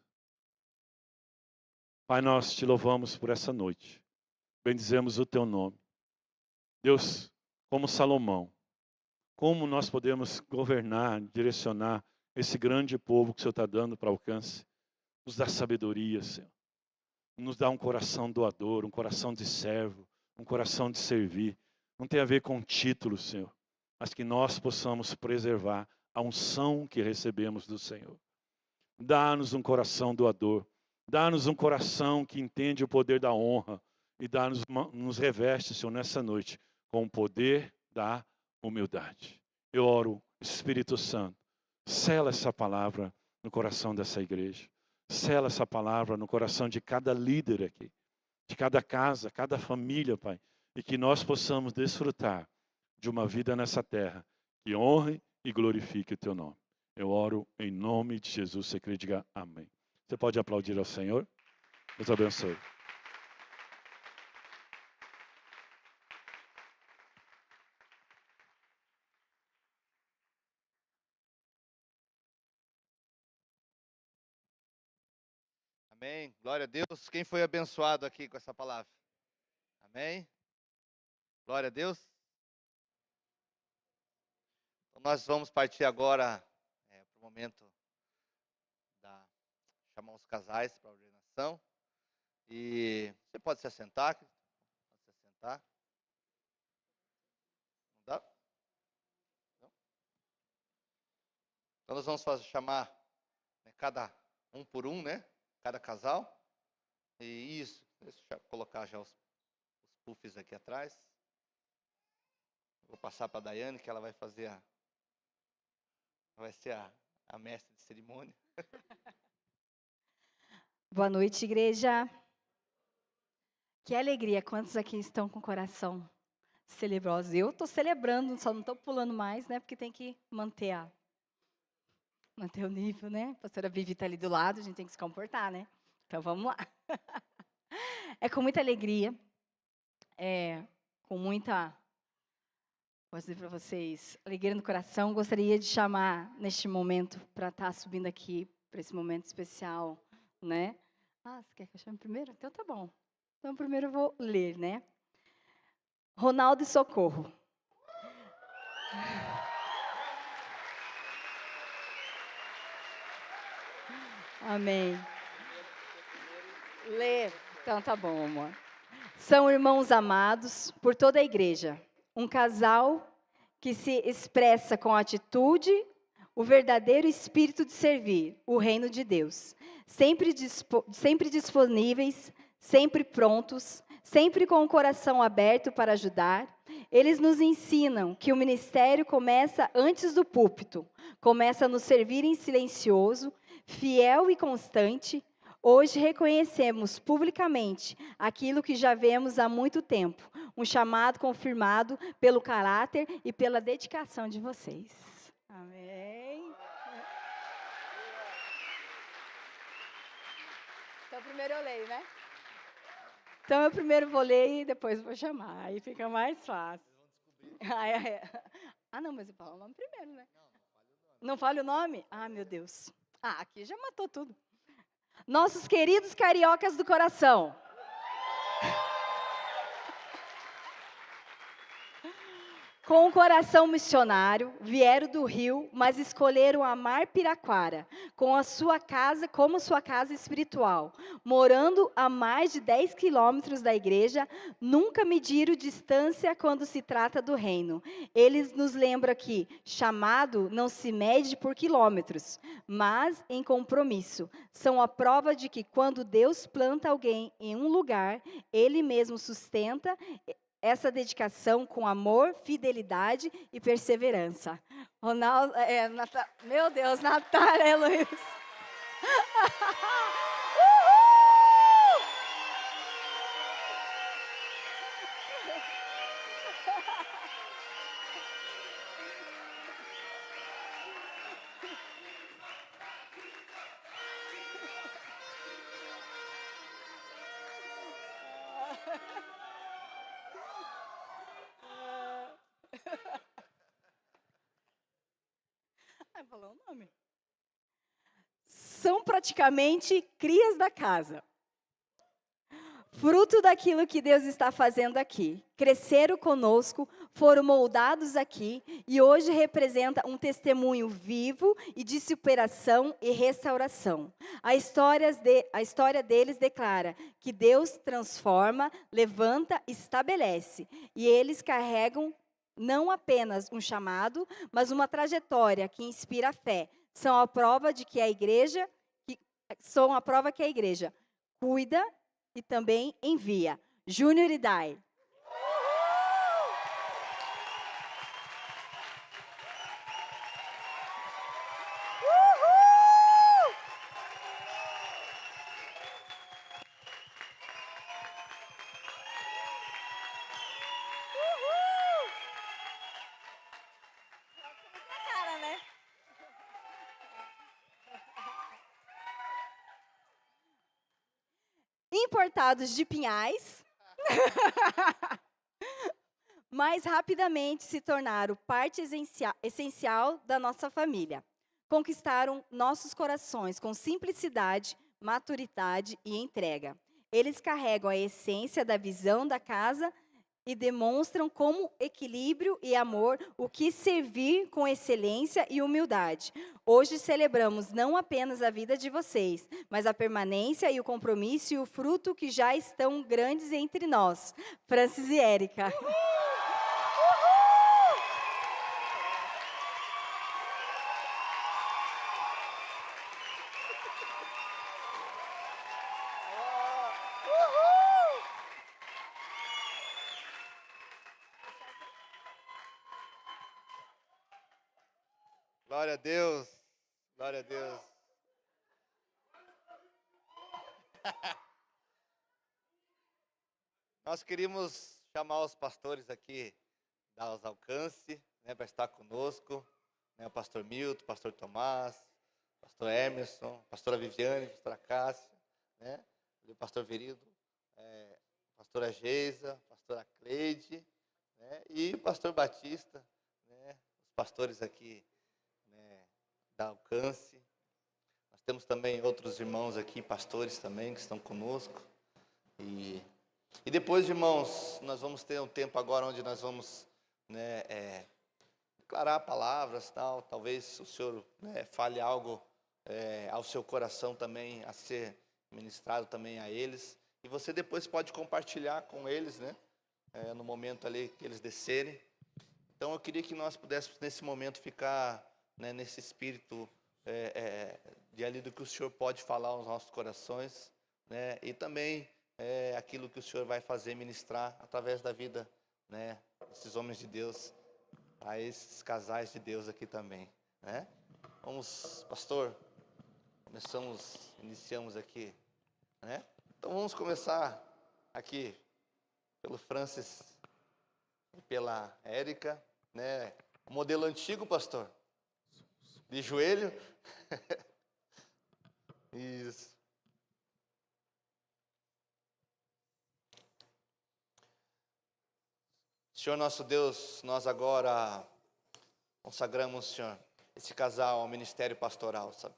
Pai, nós te louvamos por essa noite. Bendizemos o teu nome. Deus, como Salomão, como nós podemos governar, direcionar esse grande povo que o Senhor está dando para alcance? Nos dá sabedoria, Senhor. Nos dá um coração doador, um coração de servo, um coração de servir. Não tem a ver com título, Senhor, mas que nós possamos preservar a unção que recebemos do Senhor. Dá-nos um coração doador. Dá-nos um coração que entende o poder da honra. E nos reveste, Senhor, nessa noite, com o poder da humildade. Eu oro, Espírito Santo, sela essa palavra no coração dessa igreja. Sela essa palavra no coração de cada líder aqui, de cada casa, cada família, Pai. E que nós possamos desfrutar de uma vida nessa terra que honre e glorifique o Teu nome. Eu oro em nome de Jesus. Você crê, diga amém. Você pode aplaudir ao Senhor? Deus abençoe. Amém. Glória a Deus. Quem foi abençoado aqui com essa palavra? Amém. Glória a Deus. Então nós vamos partir agora para o momento da chamar os casais para a ordenação. E você pode se assentar. Pode se assentar. Não dá? Não? Então nós vamos chamar cada um por um, né? Cada casal. E isso, deixa eu colocar já os puffs aqui atrás. Vou passar para a Daiane, que ela vai fazer vai ser a mestre de cerimônia. Boa noite, igreja. Que alegria, quantos aqui estão com o coração celebroso? Eu estou celebrando, só não estou pulando mais, né? Porque tem que manter o nível, né? A pastora Vivi está ali do lado, a gente tem que se comportar, né? Então vamos lá. É com muita alegria, com muita, posso dizer para vocês, alegria no coração. Gostaria de chamar neste momento para estar subindo aqui para esse momento especial, né? Você quer que eu chame primeiro? Então tá bom. Então primeiro eu vou ler, né? Ronaldo e Socorro. Amém. Lê. Então tá bom, amor. São irmãos amados por toda a igreja. Um casal que se expressa com atitude o verdadeiro espírito de servir o reino de Deus. Sempre disponíveis, sempre prontos, sempre com o coração aberto para ajudar. Eles nos ensinam que o ministério começa antes do púlpito, começa no servir em silencioso, fiel e constante. Hoje reconhecemos publicamente aquilo que já vemos há muito tempo, um chamado confirmado pelo caráter e pela dedicação de vocês. Amém. Então, primeiro eu leio, né? Então, eu primeiro vou ler e depois vou chamar, aí fica mais fácil. Ah, não, mas eu falo o nome primeiro, né? Não fale o nome? Ah, meu Deus. Ah, aqui já matou tudo. Nossos queridos cariocas do coração. Com o coração missionário, vieram do Rio, mas escolheram amar Piraquara, com a sua casa como sua casa espiritual. Morando a mais de 10 quilômetros da igreja, nunca mediram distância quando se trata do reino. Eles nos lembram que chamado não se mede por quilômetros, mas em compromisso. São a prova de que quando Deus planta alguém em um lugar, Ele mesmo sustenta essa dedicação com amor, fidelidade e perseverança. Ronaldo, meu Deus, Natália Luiz. Falou o nome. São praticamente crias da casa. Fruto daquilo que Deus está fazendo aqui. Cresceram conosco, foram moldados aqui e hoje representa um testemunho vivo e de superação e restauração. A história deles declara que Deus transforma, levanta, estabelece. E eles carregam não apenas um chamado, mas uma trajetória que inspira a fé. São a prova que a igreja cuida e também envia. Júnior e Dai. Importados de Pinhais, mas rapidamente se tornaram parte essencial da nossa família. Conquistaram nossos corações com simplicidade, maturidade e entrega. Eles carregam a essência da visão da casa e demonstram como equilíbrio e amor o que servir com excelência e humildade. Hoje celebramos não apenas a vida de vocês, mas a permanência e o compromisso e o fruto que já estão grandes entre nós. Francis e Érica. Glória a Deus, glória a Deus. Nós queríamos chamar os pastores aqui da Alcance, né, para estar conosco, né, o pastor Milton, o pastor Tomás, o pastor Emerson, a pastora Viviane, a pastora Cássia, né, o pastor Verido, a pastora Geisa, a pastora Cleide, né, e o pastor Batista, né, os pastores aqui da Alcance. Nós temos também outros irmãos aqui, pastores também, que estão conosco. E depois, irmãos, nós vamos ter um tempo agora onde nós vamos, né, declarar palavras, tal. Talvez o senhor, né, fale algo ao seu coração também, a ser ministrado também a eles. E você depois pode compartilhar com eles, né? No momento ali que eles descerem. Então eu queria que nós pudéssemos nesse momento ficar, né, nesse espírito de ali do que o Senhor pode falar aos nossos corações, né? E também aquilo que o Senhor vai fazer, ministrar através da vida, né, desses homens de Deus, a esses casais de Deus aqui também, né? Vamos, pastor, iniciamos aqui, né? Então vamos começar aqui pelo Francis e pela Érica, né? O modelo antigo, pastor, de joelho. Isso. Senhor nosso Deus, nós agora consagramos, Senhor, esse casal ao ministério pastoral, sabe?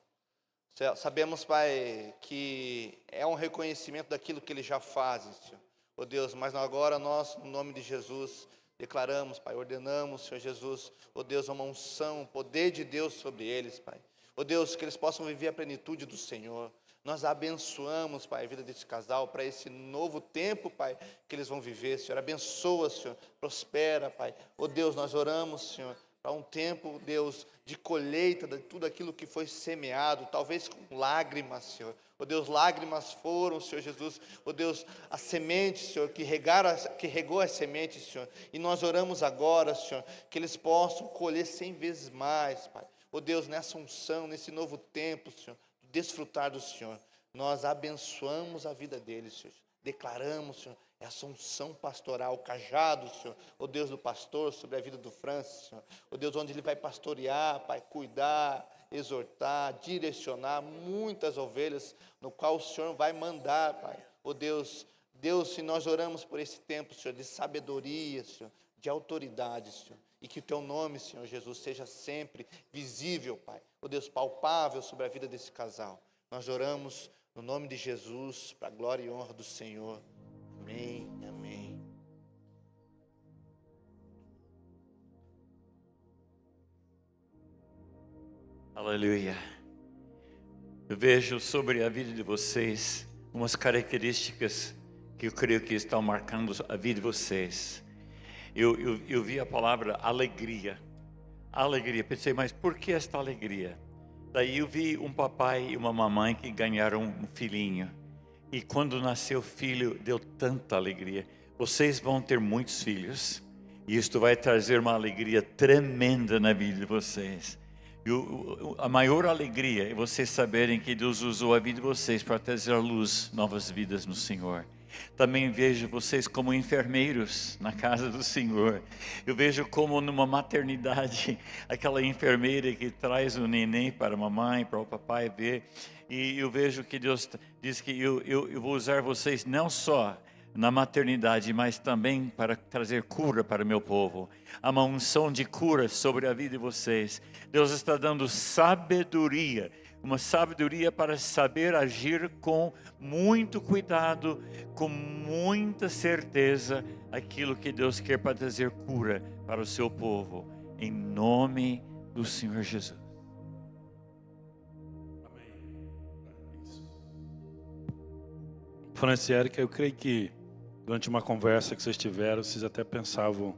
Sabemos, Pai, que é um reconhecimento daquilo que eles já fazem, Senhor. Ó Deus, mas agora nós, no nome de Jesus, declaramos, Pai, ordenamos, Senhor Jesus, ó Deus, uma unção, o poder de Deus sobre eles, Pai. Ó Deus, que eles possam viver a plenitude do Senhor. Nós abençoamos, Pai, a vida desse casal para esse novo tempo, Pai, que eles vão viver, Senhor. Abençoa, Senhor, prospera, Pai. Ó Deus, nós oramos, Senhor, para um tempo, Deus, de colheita de tudo aquilo que foi semeado, talvez com lágrimas, Senhor. Ó Deus, lágrimas foram, Senhor Jesus, ó Deus, a semente, Senhor, que regou as sementes, Senhor. E nós oramos agora, Senhor, que eles possam colher 100 vezes mais, Pai. Ó Deus, nessa unção, nesse novo tempo, Senhor, desfrutar do Senhor. Nós abençoamos a vida deles, Senhor. Declaramos, Senhor, essa unção pastoral, o cajado, Senhor, ó Deus do pastor, sobre a vida do Francis, Senhor, ó Deus, onde ele vai pastorear, Pai, cuidar, exortar, direcionar muitas ovelhas, no qual o Senhor vai mandar, Pai, ó Deus, se nós oramos por esse tempo, Senhor, de sabedoria, Senhor, de autoridade, Senhor, e que o Teu nome, Senhor Jesus, seja sempre visível, Pai, ó Deus, palpável sobre a vida desse casal. Nós oramos no nome de Jesus, para a glória e honra do Senhor. Amém, amém. Aleluia. Eu vejo sobre a vida de vocês umas características que eu creio que estão marcando a vida de vocês. Eu vi a palavra alegria. Alegria. Pensei, mas por que esta alegria? Daí eu vi um papai e uma mamãe que ganharam um filhinho. E quando nasceu o filho, deu tanta alegria. Vocês vão ter muitos filhos. E isto vai trazer uma alegria tremenda na vida de vocês. E a maior alegria é vocês saberem que Deus usou a vida de vocês para trazer à luz novas vidas no Senhor. Também vejo vocês como enfermeiros na casa do Senhor. Eu vejo como numa maternidade, aquela enfermeira que traz o neném para a mamãe, para o papai ver. E eu vejo que Deus diz que eu vou usar vocês não só na maternidade, mas também para trazer cura para o meu povo. Há uma unção de cura sobre a vida de vocês. Deus está dando sabedoria, uma sabedoria para saber agir com muito cuidado, com muita certeza, aquilo que Deus quer para trazer cura para o seu povo, em nome do Senhor Jesus. Francis e Érica, eu creio que durante uma conversa que vocês tiveram, vocês até pensavam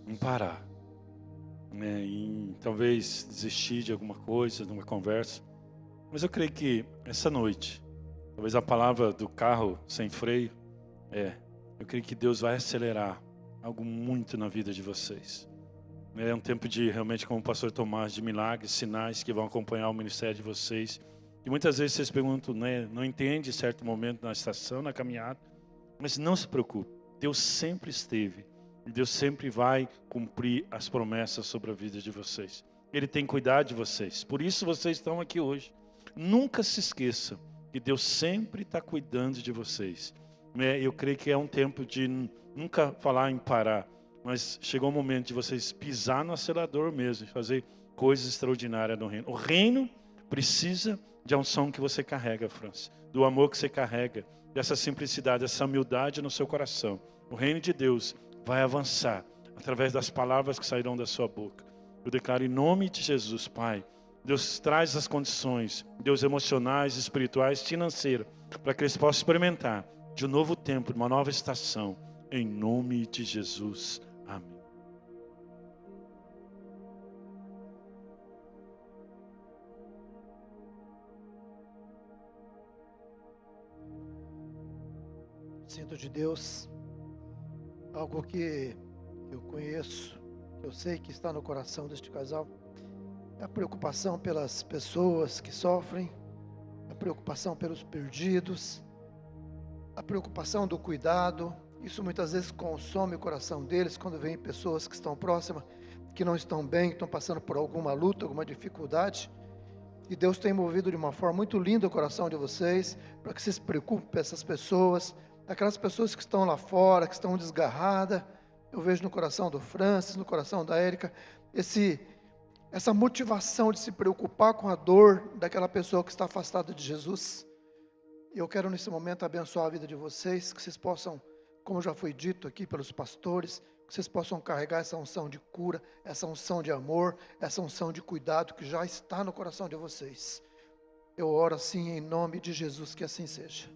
em parar, né? Em talvez desistir de alguma coisa, de uma conversa. Mas eu creio que essa noite, talvez a palavra do carro sem freio, eu creio que Deus vai acelerar algo muito na vida de vocês. É um tempo de, realmente, como o pastor Tomás, de milagres, sinais que vão acompanhar o ministério de vocês. E muitas vezes vocês perguntam, né, não entende certo momento na estação, na caminhada, mas não se preocupe, Deus sempre esteve e Deus sempre vai cumprir as promessas sobre a vida de vocês. Ele tem cuidado de vocês, por isso vocês estão aqui hoje. Nunca se esqueça que Deus sempre está cuidando de vocês. Eu creio que é um tempo de nunca falar em parar, mas chegou o momento de vocês pisar no acelerador mesmo, fazer coisas extraordinárias no reino. O reino precisa de unção que você carrega, Francis, do amor que você carrega, dessa simplicidade, dessa humildade no seu coração. O reino de Deus vai avançar através das palavras que sairão da sua boca. Eu declaro em nome de Jesus, Pai, Deus traz as condições, Deus emocionais, espirituais, financeiras, para que eles possam experimentar de um novo tempo, de uma nova estação, em nome de Jesus. Amém. Sinto de Deus algo que eu conheço, que eu sei que está no coração deste casal. É a preocupação pelas pessoas que sofrem, a preocupação pelos perdidos, a preocupação do cuidado. Isso muitas vezes consome o coração deles quando vem pessoas que estão próximas, que não estão bem, que estão passando por alguma luta, alguma dificuldade. E Deus tem movido de uma forma muito linda o coração de vocês, para que vocês se preocupem com essas pessoas, aquelas pessoas que estão lá fora, que estão desgarradas. Eu vejo no coração do Francis, no coração da Érica, essa motivação de se preocupar com a dor daquela pessoa que está afastada de Jesus. Eu quero nesse momento abençoar a vida de vocês, que vocês possam, como já foi dito aqui pelos pastores, que vocês possam carregar essa unção de cura, essa unção de amor, essa unção de cuidado que já está no coração de vocês. Eu oro assim em nome de Jesus, que assim seja.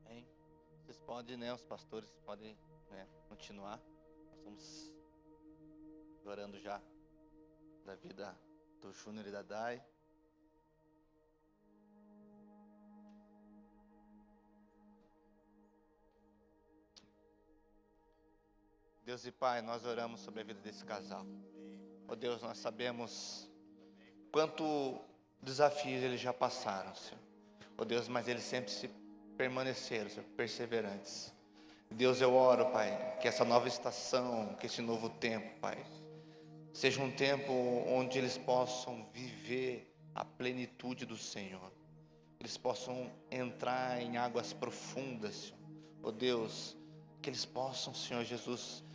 Bem, vocês podem, né, os pastores podem, né, continuar. Nós estamos orando já da vida do Júnior e da Dai. Deus e Pai, nós oramos sobre a vida desse casal. Ó Deus, nós sabemos quanto desafios eles já passaram, Senhor. Ó Deus, mas eles sempre se permaneceram, Senhor, perseverantes. Deus, eu oro, Pai, que essa nova estação, que esse novo tempo, Pai, seja um tempo onde eles possam viver a plenitude do Senhor. Eles possam entrar em águas profundas, Senhor. Ó Deus, que eles possam, Senhor Jesus,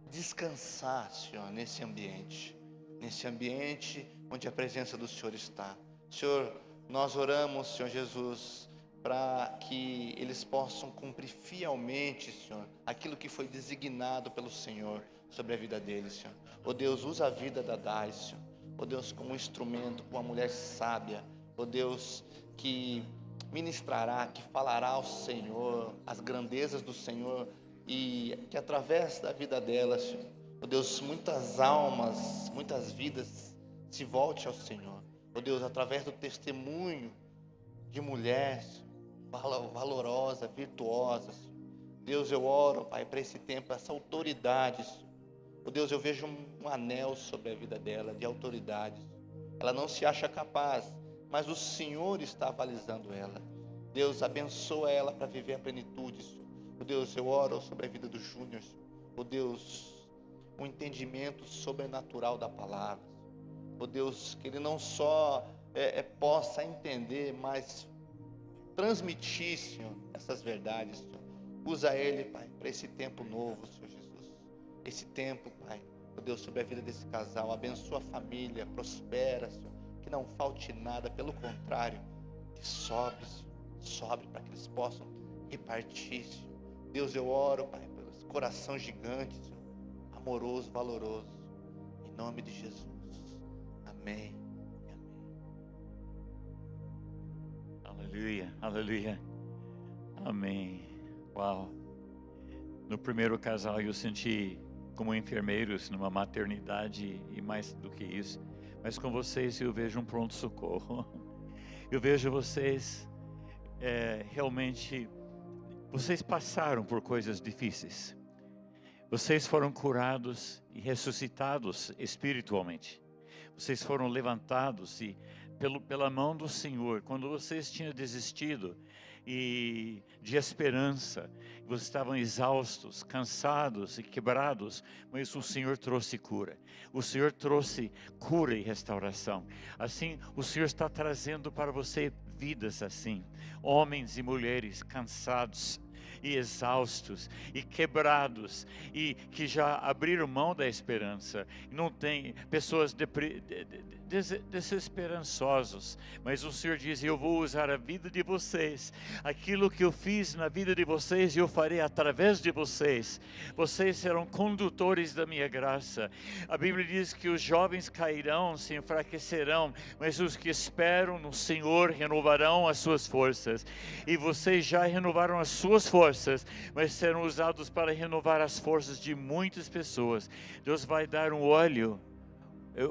descansar, Senhor, nesse ambiente onde a presença do Senhor está. Senhor, nós oramos, Senhor Jesus, para que eles possam cumprir fielmente, Senhor, aquilo que foi designado pelo Senhor sobre a vida deles, Senhor. Ó Deus, usa a vida da Dai, Senhor. Ó Deus, como um instrumento, como uma mulher sábia. Ó Deus, que ministrará, que falará ao Senhor as grandezas do Senhor, e que através da vida dela, Senhor, ó Deus, muitas almas, muitas vidas se volte ao Senhor. Ó Deus, através do testemunho de mulher, Senhor, valorosa, virtuosa, Senhor. Deus, eu oro, Pai, para esse tempo, essa autoridade, Senhor. Ó Deus, eu vejo um anel sobre a vida dela, de autoridade. Ela não se acha capaz, mas o Senhor está avalizando ela. Deus, abençoa ela para viver a plenitude, Senhor. Oh Deus, eu oro sobre a vida do Júnior. Oh Deus, um entendimento sobrenatural da palavra. Oh Deus, que ele não só possa entender, mas transmitir, Senhor, essas verdades, Senhor. Usa ele, Pai, para esse tempo novo, Senhor Jesus. Esse tempo, Pai, oh Deus, sobre a vida desse casal. Abençoa a família, prospera, Senhor. Que não falte nada, pelo contrário, que sobre, Senhor. Sobre para que eles possam repartir, Senhor. Deus, eu oro, Pai, pelo coração gigante, Senhor, amoroso, valoroso, em nome de Jesus. Amém e amém. Aleluia, aleluia, amém. Uau. No primeiro casal eu senti como enfermeiros numa maternidade, e mais do que isso, mas com vocês eu vejo um pronto-socorro. Eu vejo vocês realmente. Vocês passaram por coisas difíceis. Vocês foram curados e ressuscitados espiritualmente. Vocês foram levantados e pela mão do Senhor. Quando vocês tinham desistido e de esperança, vocês estavam exaustos, cansados e quebrados, mas o Senhor trouxe cura. O Senhor trouxe cura e restauração. Assim, o Senhor está trazendo para você vidas assim, homens e mulheres cansados e exaustos e quebrados, e que já abriram mão da esperança. Não tem pessoas desesperançosos, mas o Senhor diz: eu vou usar a vida de vocês, aquilo que eu fiz na vida de vocês, eu farei através de vocês. Vocês serão condutores da minha graça. A Bíblia diz que os jovens cairão, se enfraquecerão, mas os que esperam no Senhor renovarão as suas forças. E vocês já renovaram as suas forças, mas serão usados para renovar as forças de muitas pessoas. Deus vai dar um olho,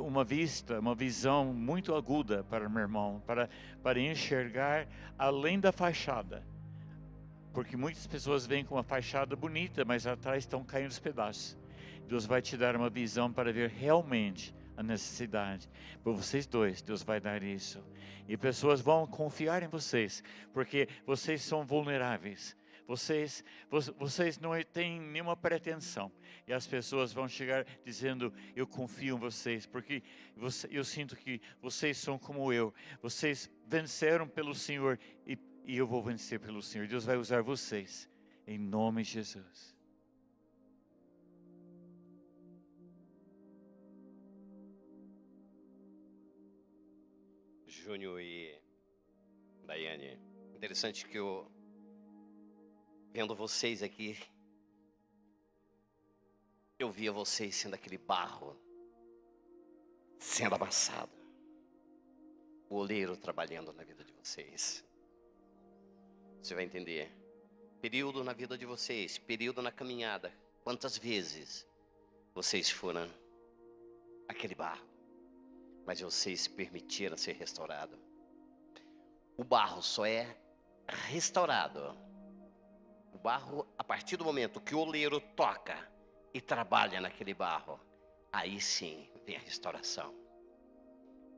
uma vista, uma visão muito aguda para meu irmão, para enxergar além da fachada. Porque muitas pessoas vêm com uma fachada bonita, mas atrás estão caindo os pedaços. Deus vai te dar uma visão para ver realmente a necessidade. Para vocês dois, Deus vai dar isso. E pessoas vão confiar em vocês, porque vocês são vulneráveis. Vocês não têm nenhuma pretensão. E as pessoas vão chegar dizendo: eu confio em vocês, porque eu sinto que vocês são como eu. Vocês venceram pelo Senhor e eu vou vencer pelo Senhor. Deus vai usar vocês, em nome de Jesus. Júnior e Daiane, interessante que eu, vendo vocês aqui, eu via vocês sendo aquele barro, sendo amassado, o oleiro trabalhando na vida de vocês. Você vai entender, período na vida de vocês, período na caminhada, quantas vezes vocês foram aquele barro, mas vocês permitiram ser restaurado. O barro só é restaurado, o barro, a partir do momento que o oleiro toca e trabalha naquele barro, aí sim vem a restauração.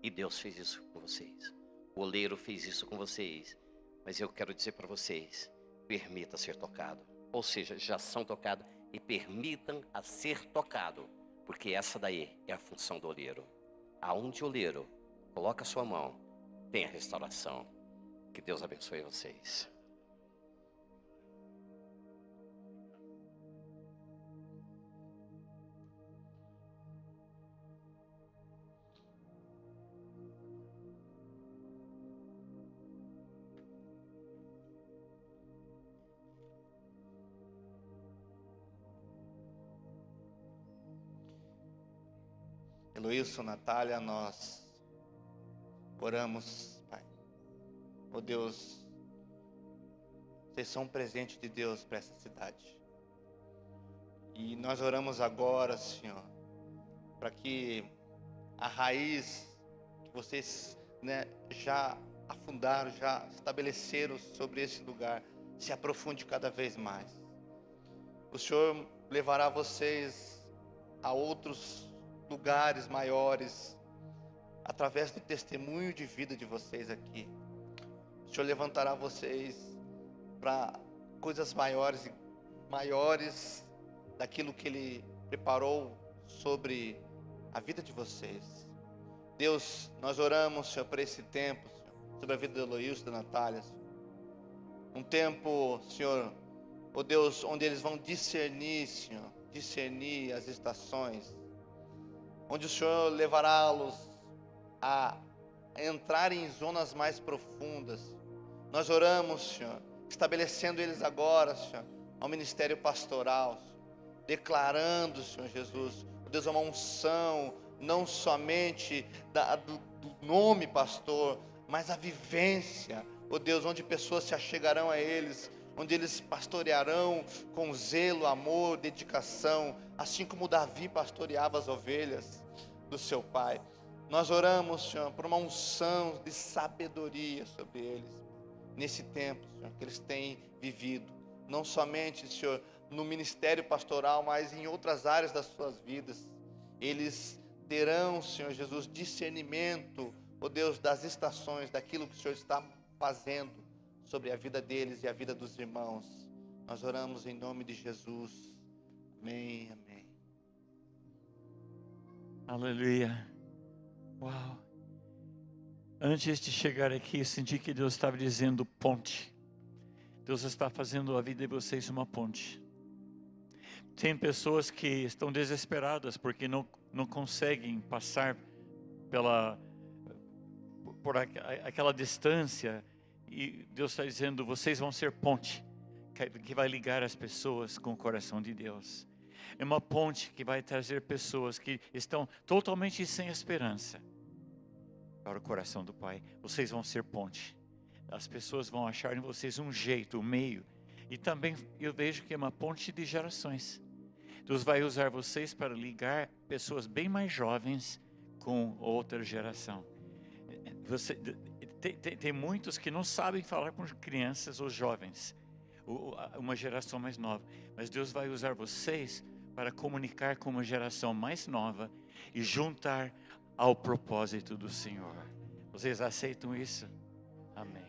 E Deus fez isso com vocês, o oleiro fez isso com vocês. Mas eu quero dizer para vocês, permita ser tocado. Ou seja, já são tocados e permitam a ser tocado, porque essa daí é a função do oleiro. Aonde o oleiro coloca a sua mão, tem a restauração. Que Deus abençoe vocês. Heloísa, Natália, nós oramos, Pai. Oh Deus, vocês são um presente de Deus para essa cidade. E nós oramos agora, Senhor, para que a raiz que vocês, já afundaram, já estabeleceram sobre esse lugar, se aprofunde cada vez mais. O Senhor levará vocês a outros lugares maiores, através do testemunho de vida de vocês aqui. O Senhor levantará vocês para coisas maiores e maiores daquilo que Ele preparou sobre a vida de vocês. Deus, nós oramos, Senhor, por esse tempo, Senhor, sobre a vida de Heloísa e da Natália, Senhor. Um tempo, Senhor, oh Deus, onde eles vão discernir, Senhor, discernir as estações, onde o Senhor levará-los a entrar em zonas mais profundas. Nós oramos, Senhor, estabelecendo eles agora, Senhor, ao ministério pastoral, Senhor, declarando, Senhor Jesus, Deus, uma unção, não somente do nome pastor, mas a vivência, oh Deus, onde pessoas se achegarão a eles, onde eles pastorearão com zelo, amor, dedicação, assim como Davi pastoreava as ovelhas do seu pai. Nós oramos, Senhor, por uma unção de sabedoria sobre eles, nesse tempo, Senhor, que eles têm vivido, não somente, Senhor, no ministério pastoral, mas em outras áreas das suas vidas. Eles terão, Senhor Jesus, discernimento, ó Deus, das estações, daquilo que o Senhor está fazendo sobre a vida deles e a vida dos irmãos. Nós oramos em nome de Jesus. Amém, amém. Aleluia. Uau. Antes de chegar aqui, eu senti que Deus estava dizendo ponte. Deus está fazendo a vida de vocês uma ponte. Tem pessoas que estão desesperadas porque não conseguem passar por aquela distância, e Deus está dizendo, vocês vão ser ponte, que vai ligar as pessoas com o coração de Deus. É uma ponte que vai trazer pessoas que estão totalmente sem esperança para o coração do Pai. Vocês vão ser ponte. As pessoas vão achar em vocês um jeito, um meio. E também eu vejo que é uma ponte de gerações. Deus vai usar vocês para ligar pessoas bem mais jovens com outra geração. Tem muitos que não sabem falar com crianças ou jovens, uma geração mais nova. Mas Deus vai usar vocês para comunicar com uma geração mais nova e juntar ao propósito do Senhor. Vocês aceitam isso? Amém.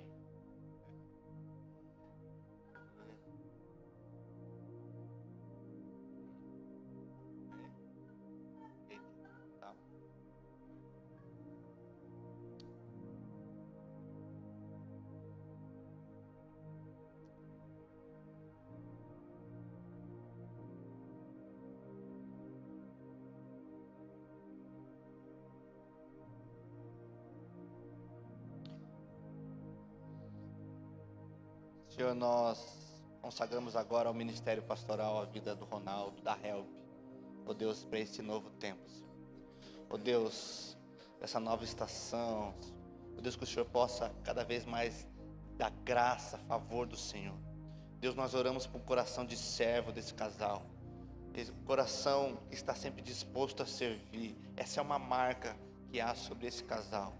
Senhor, nós consagramos agora ao ministério pastoral a vida do Ronaldo, da Help, ó Deus, para esse novo tempo, Senhor. Ó Deus, essa nova estação, ó Deus, que o Senhor possa cada vez mais dar graça, favor do Senhor. Deus, nós oramos por um coração de servo desse casal, esse coração que está sempre disposto a servir. Essa é uma marca que há sobre esse casal.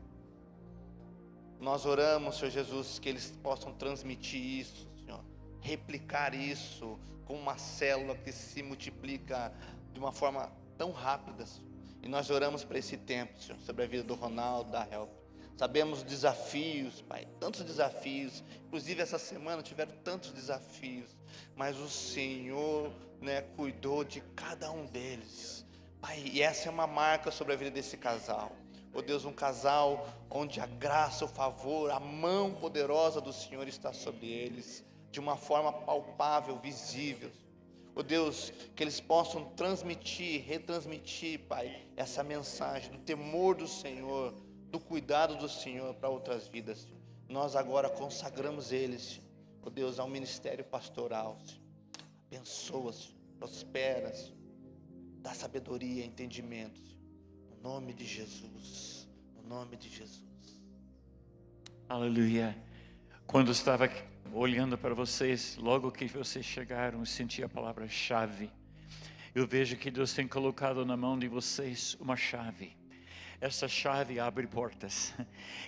Nós oramos, Senhor Jesus, que eles possam transmitir isso, Senhor, replicar isso com uma célula que se multiplica de uma forma tão rápida, Senhor. E nós oramos para esse tempo, Senhor, sobre a vida do Ronaldo, da Help. Sabemos os desafios, Pai, tantos desafios, inclusive essa semana tiveram tantos desafios, mas o Senhor, cuidou de cada um deles, Pai, e essa é uma marca sobre a vida desse casal. Oh Deus, um casal onde a graça, o favor, a mão poderosa do Senhor está sobre eles, de uma forma palpável, visível. Oh Deus, que eles possam transmitir, retransmitir, Pai, essa mensagem do temor do Senhor, do cuidado do Senhor para outras vidas. Nós agora consagramos eles, oh Deus, ao ministério pastoral. Abençoa, prospera, dá sabedoria, entendimento. No nome de Jesus, no nome de Jesus. Aleluia. Quando estava olhando para vocês, logo que vocês chegaram, eu senti a palavra chave. Eu vejo que Deus tem colocado na mão de vocês uma chave. Essa chave abre portas.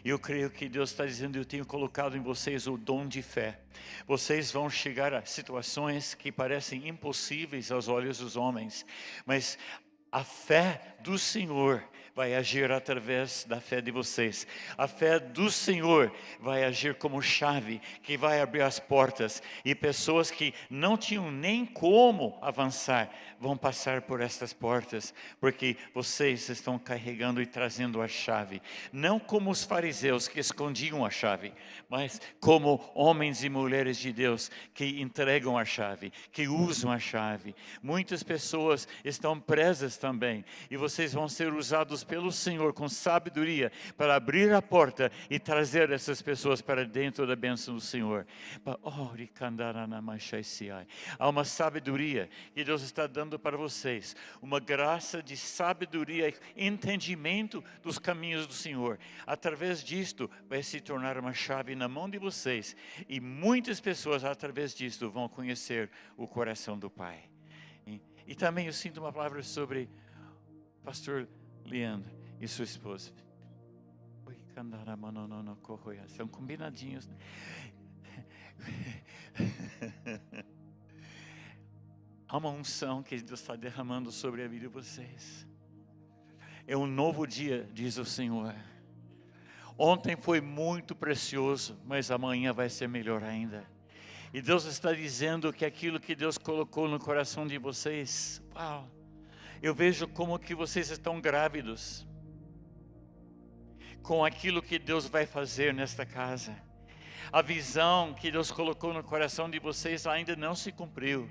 Eu creio que Deus está dizendo, eu tenho colocado em vocês o dom de fé. Vocês vão chegar a situações que parecem impossíveis aos olhos dos homens, mas a fé do Senhor vai agir através da fé de vocês. A fé do Senhor vai agir como chave que vai abrir as portas. E pessoas que não tinham nem como avançar vão passar por estas portas, porque vocês estão carregando e trazendo a chave. Não como os fariseus que escondiam a chave, mas como homens e mulheres de Deus que entregam a chave, que usam a chave. Muitas pessoas estão presas também, e vocês vão ser usados pelo Senhor com sabedoria para abrir a porta e trazer essas pessoas para dentro da bênção do Senhor. Há uma sabedoria que Deus está dando para vocês, uma graça de sabedoria e entendimento dos caminhos do Senhor. Através disto vai se tornar uma chave na mão de vocês, e muitas pessoas através disto vão conhecer o coração do Pai. E também eu sinto uma palavra sobre Pastor Leandro e sua esposa. São combinadinhos. Há uma unção que Deus está derramando sobre a vida de vocês. É um novo dia, diz o Senhor. Ontem foi muito precioso, mas amanhã vai ser melhor ainda. E Deus está dizendo que aquilo que Deus colocou no coração de vocês, uau, eu vejo como que vocês estão grávidos com aquilo que Deus vai fazer nesta casa. A visão que Deus colocou no coração de vocês ainda não se cumpriu,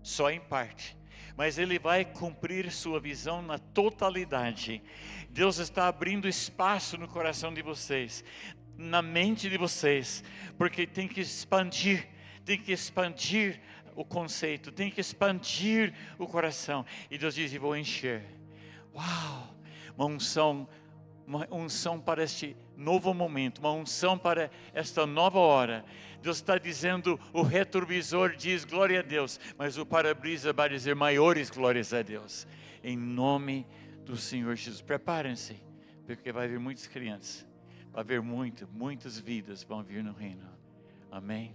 só em parte. mas Ele vai cumprir sua visão na totalidade. Deus está abrindo espaço no coração de vocês, na mente de vocês, porque tem que expandir o conceito, tem que expandir o coração. E Deus diz: eu vou encher. Uau! Uma unção para este novo momento, uma unção para esta nova hora. Deus está dizendo, o retrovisor diz glória a Deus, mas o para-brisa vai dizer maiores glórias a Deus. Em nome do Senhor Jesus. Preparem-se, porque vai haver muitas crianças, vai haver muitas vidas vão vir no reino. Amém.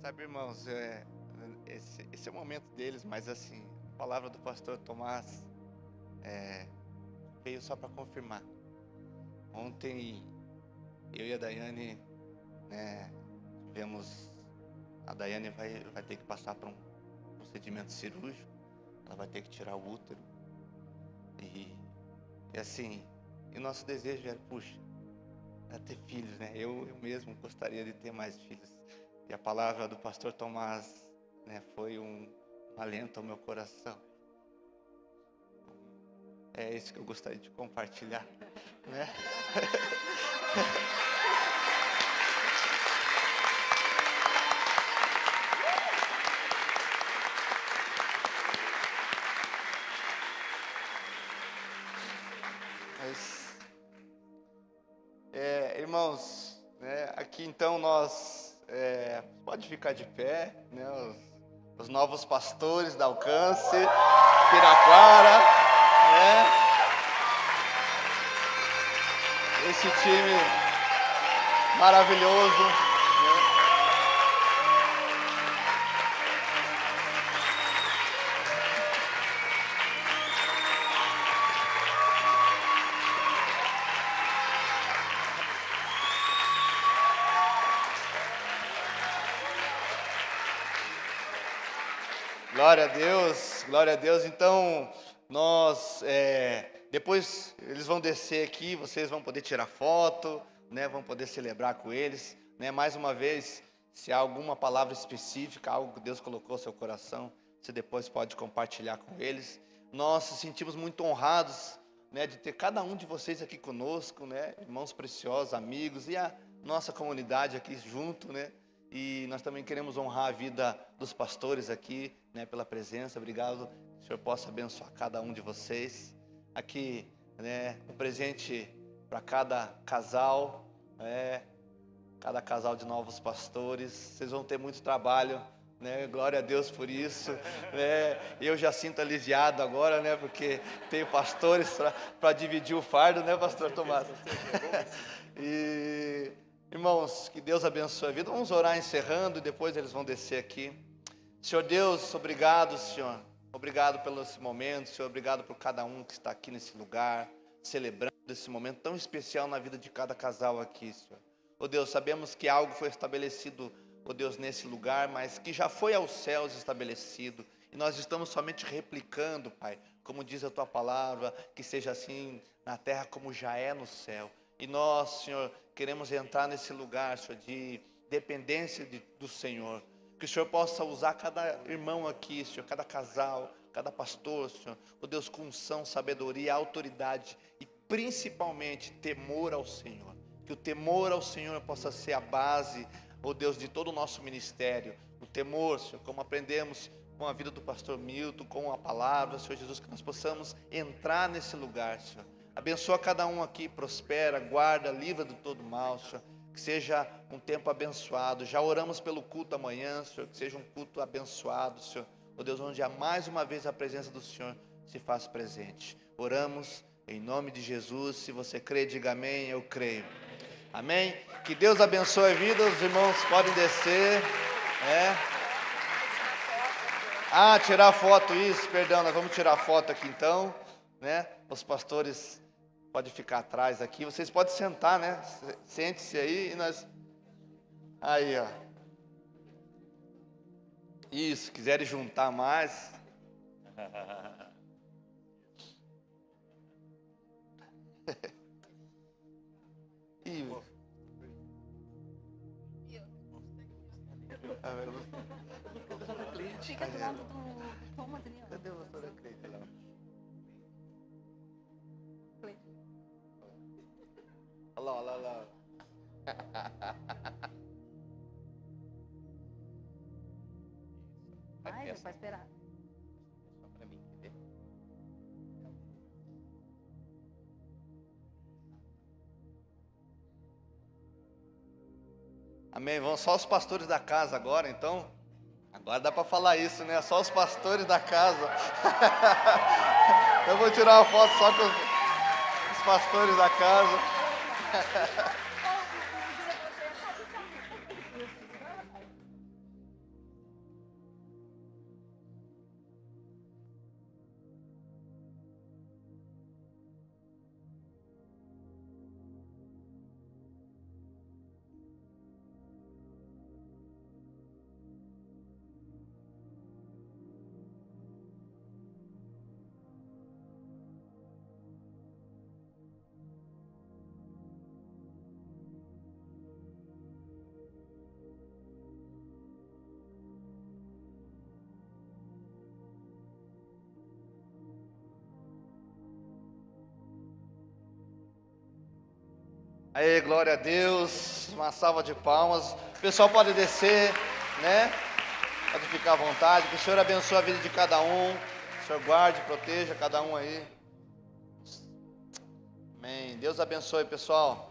Sabe, irmãos, esse é o momento deles, mas assim, a palavra do pastor Tomás veio só para confirmar. Ontem, eu e a Daiane, né, a Daiane vai ter que passar por um procedimento cirúrgico, ela vai ter que tirar o útero, e assim, e o nosso desejo era, era ter filhos, né, eu mesmo gostaria de ter mais filhos. E a palavra do pastor Tomás, né, foi um alento ao meu coração. É isso que eu gostaria de compartilhar, né? Mas, irmãos, né, aqui então pode ficar de pé, né? Os novos pastores da Alcance, Piraquara, né? Esse time maravilhoso, né? Glória a Deus, glória a Deus. Então, depois eles vão descer aqui, vocês vão poder tirar foto, né? Vão poder celebrar com eles, né? Mais uma vez, se há alguma palavra específica, algo que Deus colocou no seu coração, você depois pode compartilhar com eles. Nós nos sentimos muito honrados, né, de ter cada um de vocês aqui conosco, né? Irmãos preciosos, amigos, e a nossa comunidade aqui junto, né? E nós também queremos honrar a vida dos pastores aqui, né, pela presença. Obrigado, que o Senhor possa abençoar cada um de vocês. Aqui, né, um presente para cada casal, cada casal de novos pastores. Vocês vão ter muito trabalho, né? Glória a Deus por isso, né? Eu já sinto aliviado agora, né? Porque tenho pastores para dividir o fardo, né, pastor Tomás? E irmãos, que Deus abençoe a vida. Vamos orar encerrando e depois eles vão descer aqui. Senhor Deus, obrigado, Senhor. Obrigado pelo esse momento, Senhor. Obrigado por cada um que está aqui nesse lugar, celebrando esse momento tão especial na vida de cada casal aqui, Senhor. Oh Deus, sabemos que algo foi estabelecido, oh Deus, nesse lugar, mas que já foi aos céus estabelecido. E nós estamos somente replicando, Pai, como diz a Tua palavra, que seja assim na terra como já é no céu. E nós, Senhor, queremos entrar nesse lugar, Senhor, de dependência do Senhor. Que o Senhor possa usar cada irmão aqui, Senhor, cada casal, cada pastor, Senhor. Oh Deus, com unção, sabedoria, autoridade e principalmente temor ao Senhor. Que o temor ao Senhor possa ser a base, oh Deus, de todo o nosso ministério. O temor, Senhor, como aprendemos com a vida do pastor Milton, com a palavra, Senhor Jesus, que nós possamos entrar nesse lugar, Senhor. Abençoa cada um aqui, prospera, guarda, livra de todo mal, Senhor. Que seja um tempo abençoado. Já oramos pelo culto amanhã, Senhor. Que seja um culto abençoado, Senhor. Oh Deus, onde há mais uma vez a presença do Senhor se faz presente. Oramos em nome de Jesus. Se você crê, diga amém. Eu creio. Amém? Que Deus abençoe a vida. Os irmãos podem descer. Tirar foto, isso, perdão. Nós vamos tirar foto aqui então, né? Os pastores podem ficar atrás aqui. Vocês podem sentar, né? Sente-se aí e nós... Aí, ó. Isso, quiserem juntar mais. Ih, Fica do lado do Thomas ali, ó. cadê a pastora Cleide lá? Olha lá, olha lá. Vai, pode esperar. Só pra mim, quer ver? Amém. Vão só os pastores da casa agora, então. Agora dá para falar isso, né? Só os pastores da casa. Eu vou tirar uma foto só com os pastores da casa. Aí, glória a Deus, uma salva de palmas. O pessoal pode descer, né? Pode ficar à vontade. Que o Senhor abençoe a vida de cada um. O Senhor guarde, proteja cada um aí. Amém. Deus abençoe, pessoal.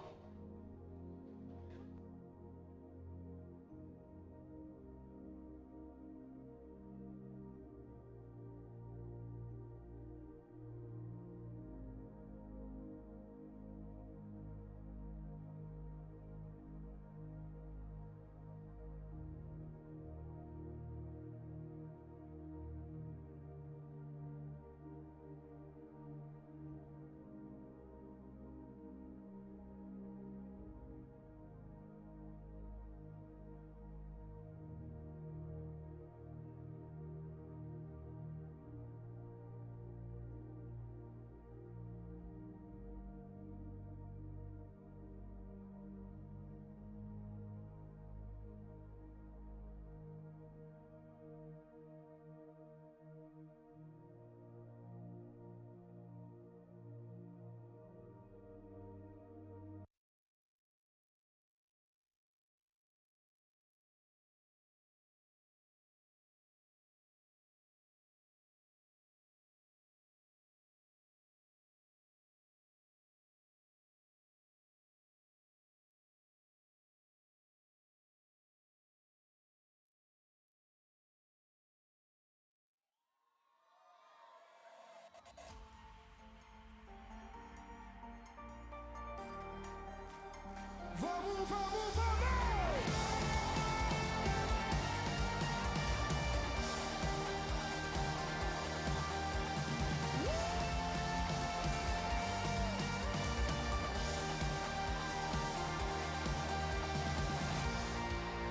Vamos, vamos, vamos!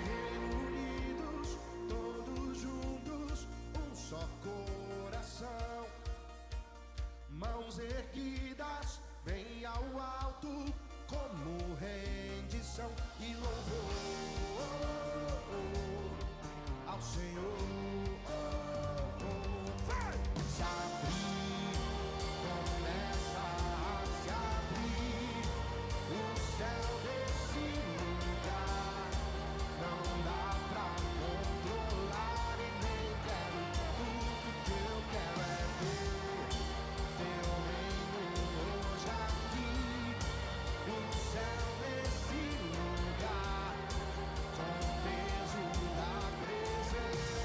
Reunidos, todos juntos, um só coração. Mãos erguidas, bem ao alto, como rendição e louvor ao Senhor. Vai! Se abrir, começa a se abrir o céu desse lugar. Não dá pra controlar e nem quero. Tudo que eu quero é ver teu reino hoje aqui. O céu nesse lugar, com o peso da presença.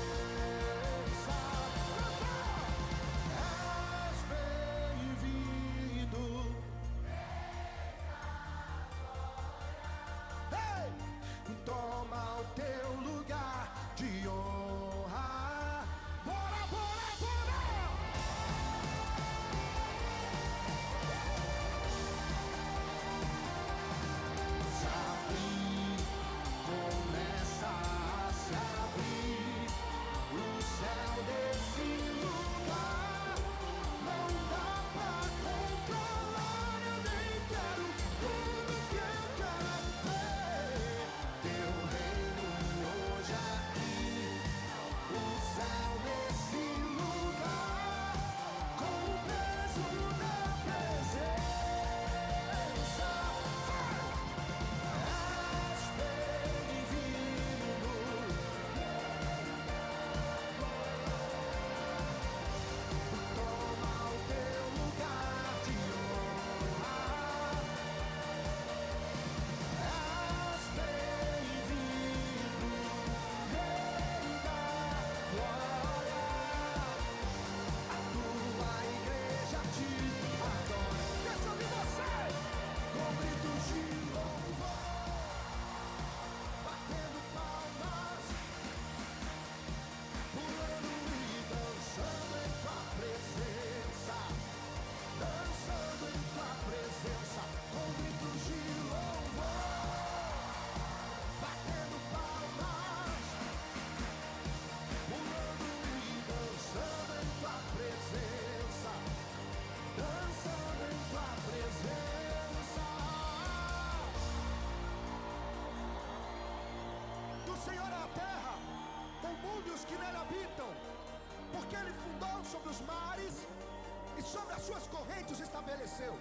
suas correntes estabeleceu.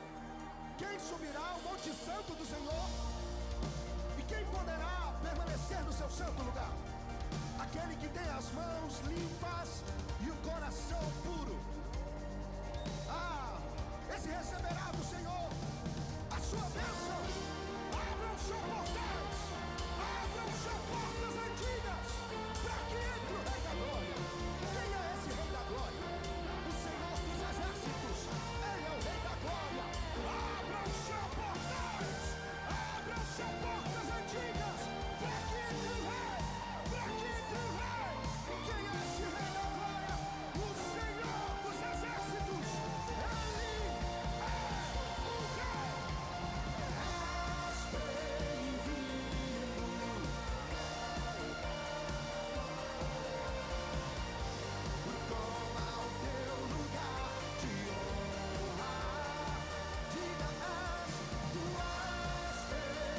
Quem subirá ao monte santo do Senhor? E quem poderá permanecer no seu santo lugar? Aquele que tem as mãos limpas e o coração puro. Esse receberá do Senhor a sua bênção. Abram-se portais, abram-se portas antigas, para que entre o Rei da Glória. Quem é esse Rei da Glória? O Senhor dos Exércitos, Ele é o Rei da Glória. Abram-se portais, abram-se portas antigas, para que entre o Rei, para que entre o Rei. Quem é esse Rei da Glória? O Senhor dos Exércitos, Ele é o Rei. És bem-vindo. Toma o teu lugar de honra. Diga tu és bem-vindo.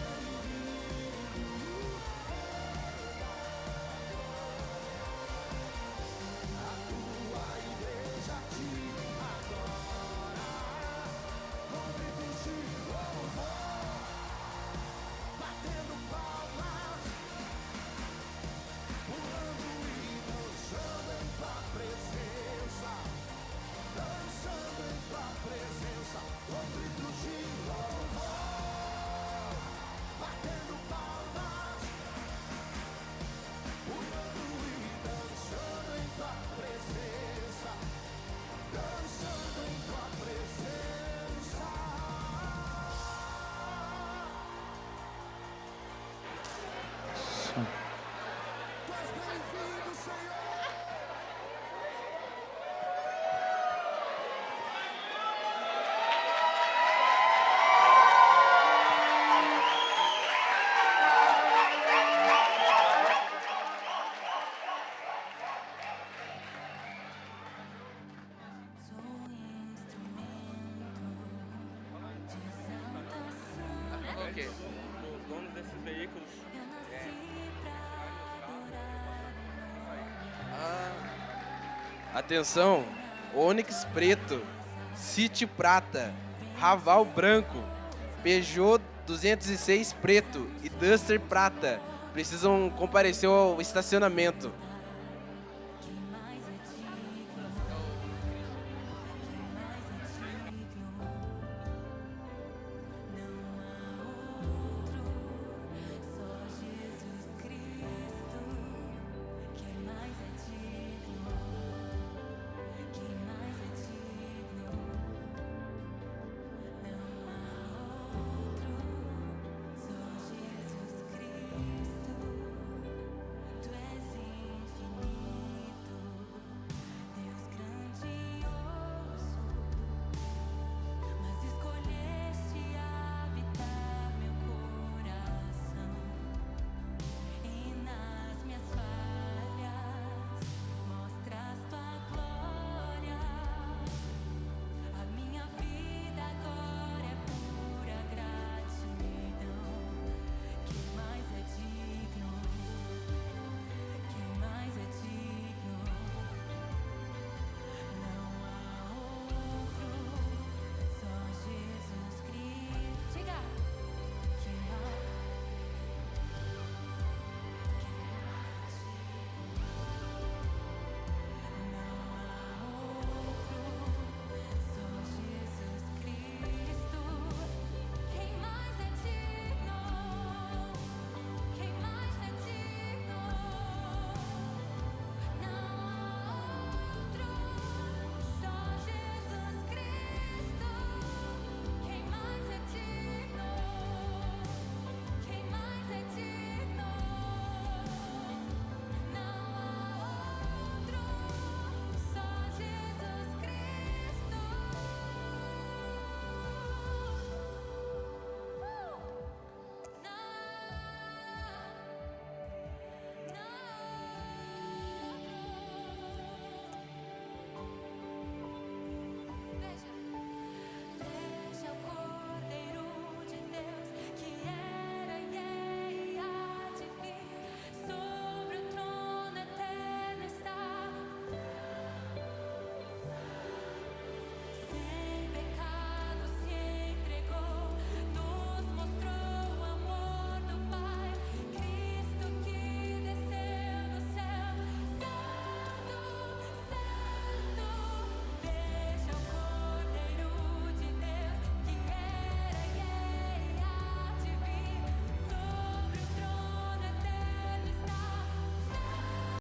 A tua igreja te adora. Com gritos de louvor, batendo palmas, pulando e dançando em tua presença, dançando em tua presença, com gritos de louvor, batendo palmas, pulando e dançando em tua presença, dançando em tua presença. Tu és bem-vindo, Senhor. Ok. Os donos desses veículos. Atenção, Onix preto, City prata, Raval branco, Peugeot 206 preto e Duster prata precisam comparecer ao estacionamento.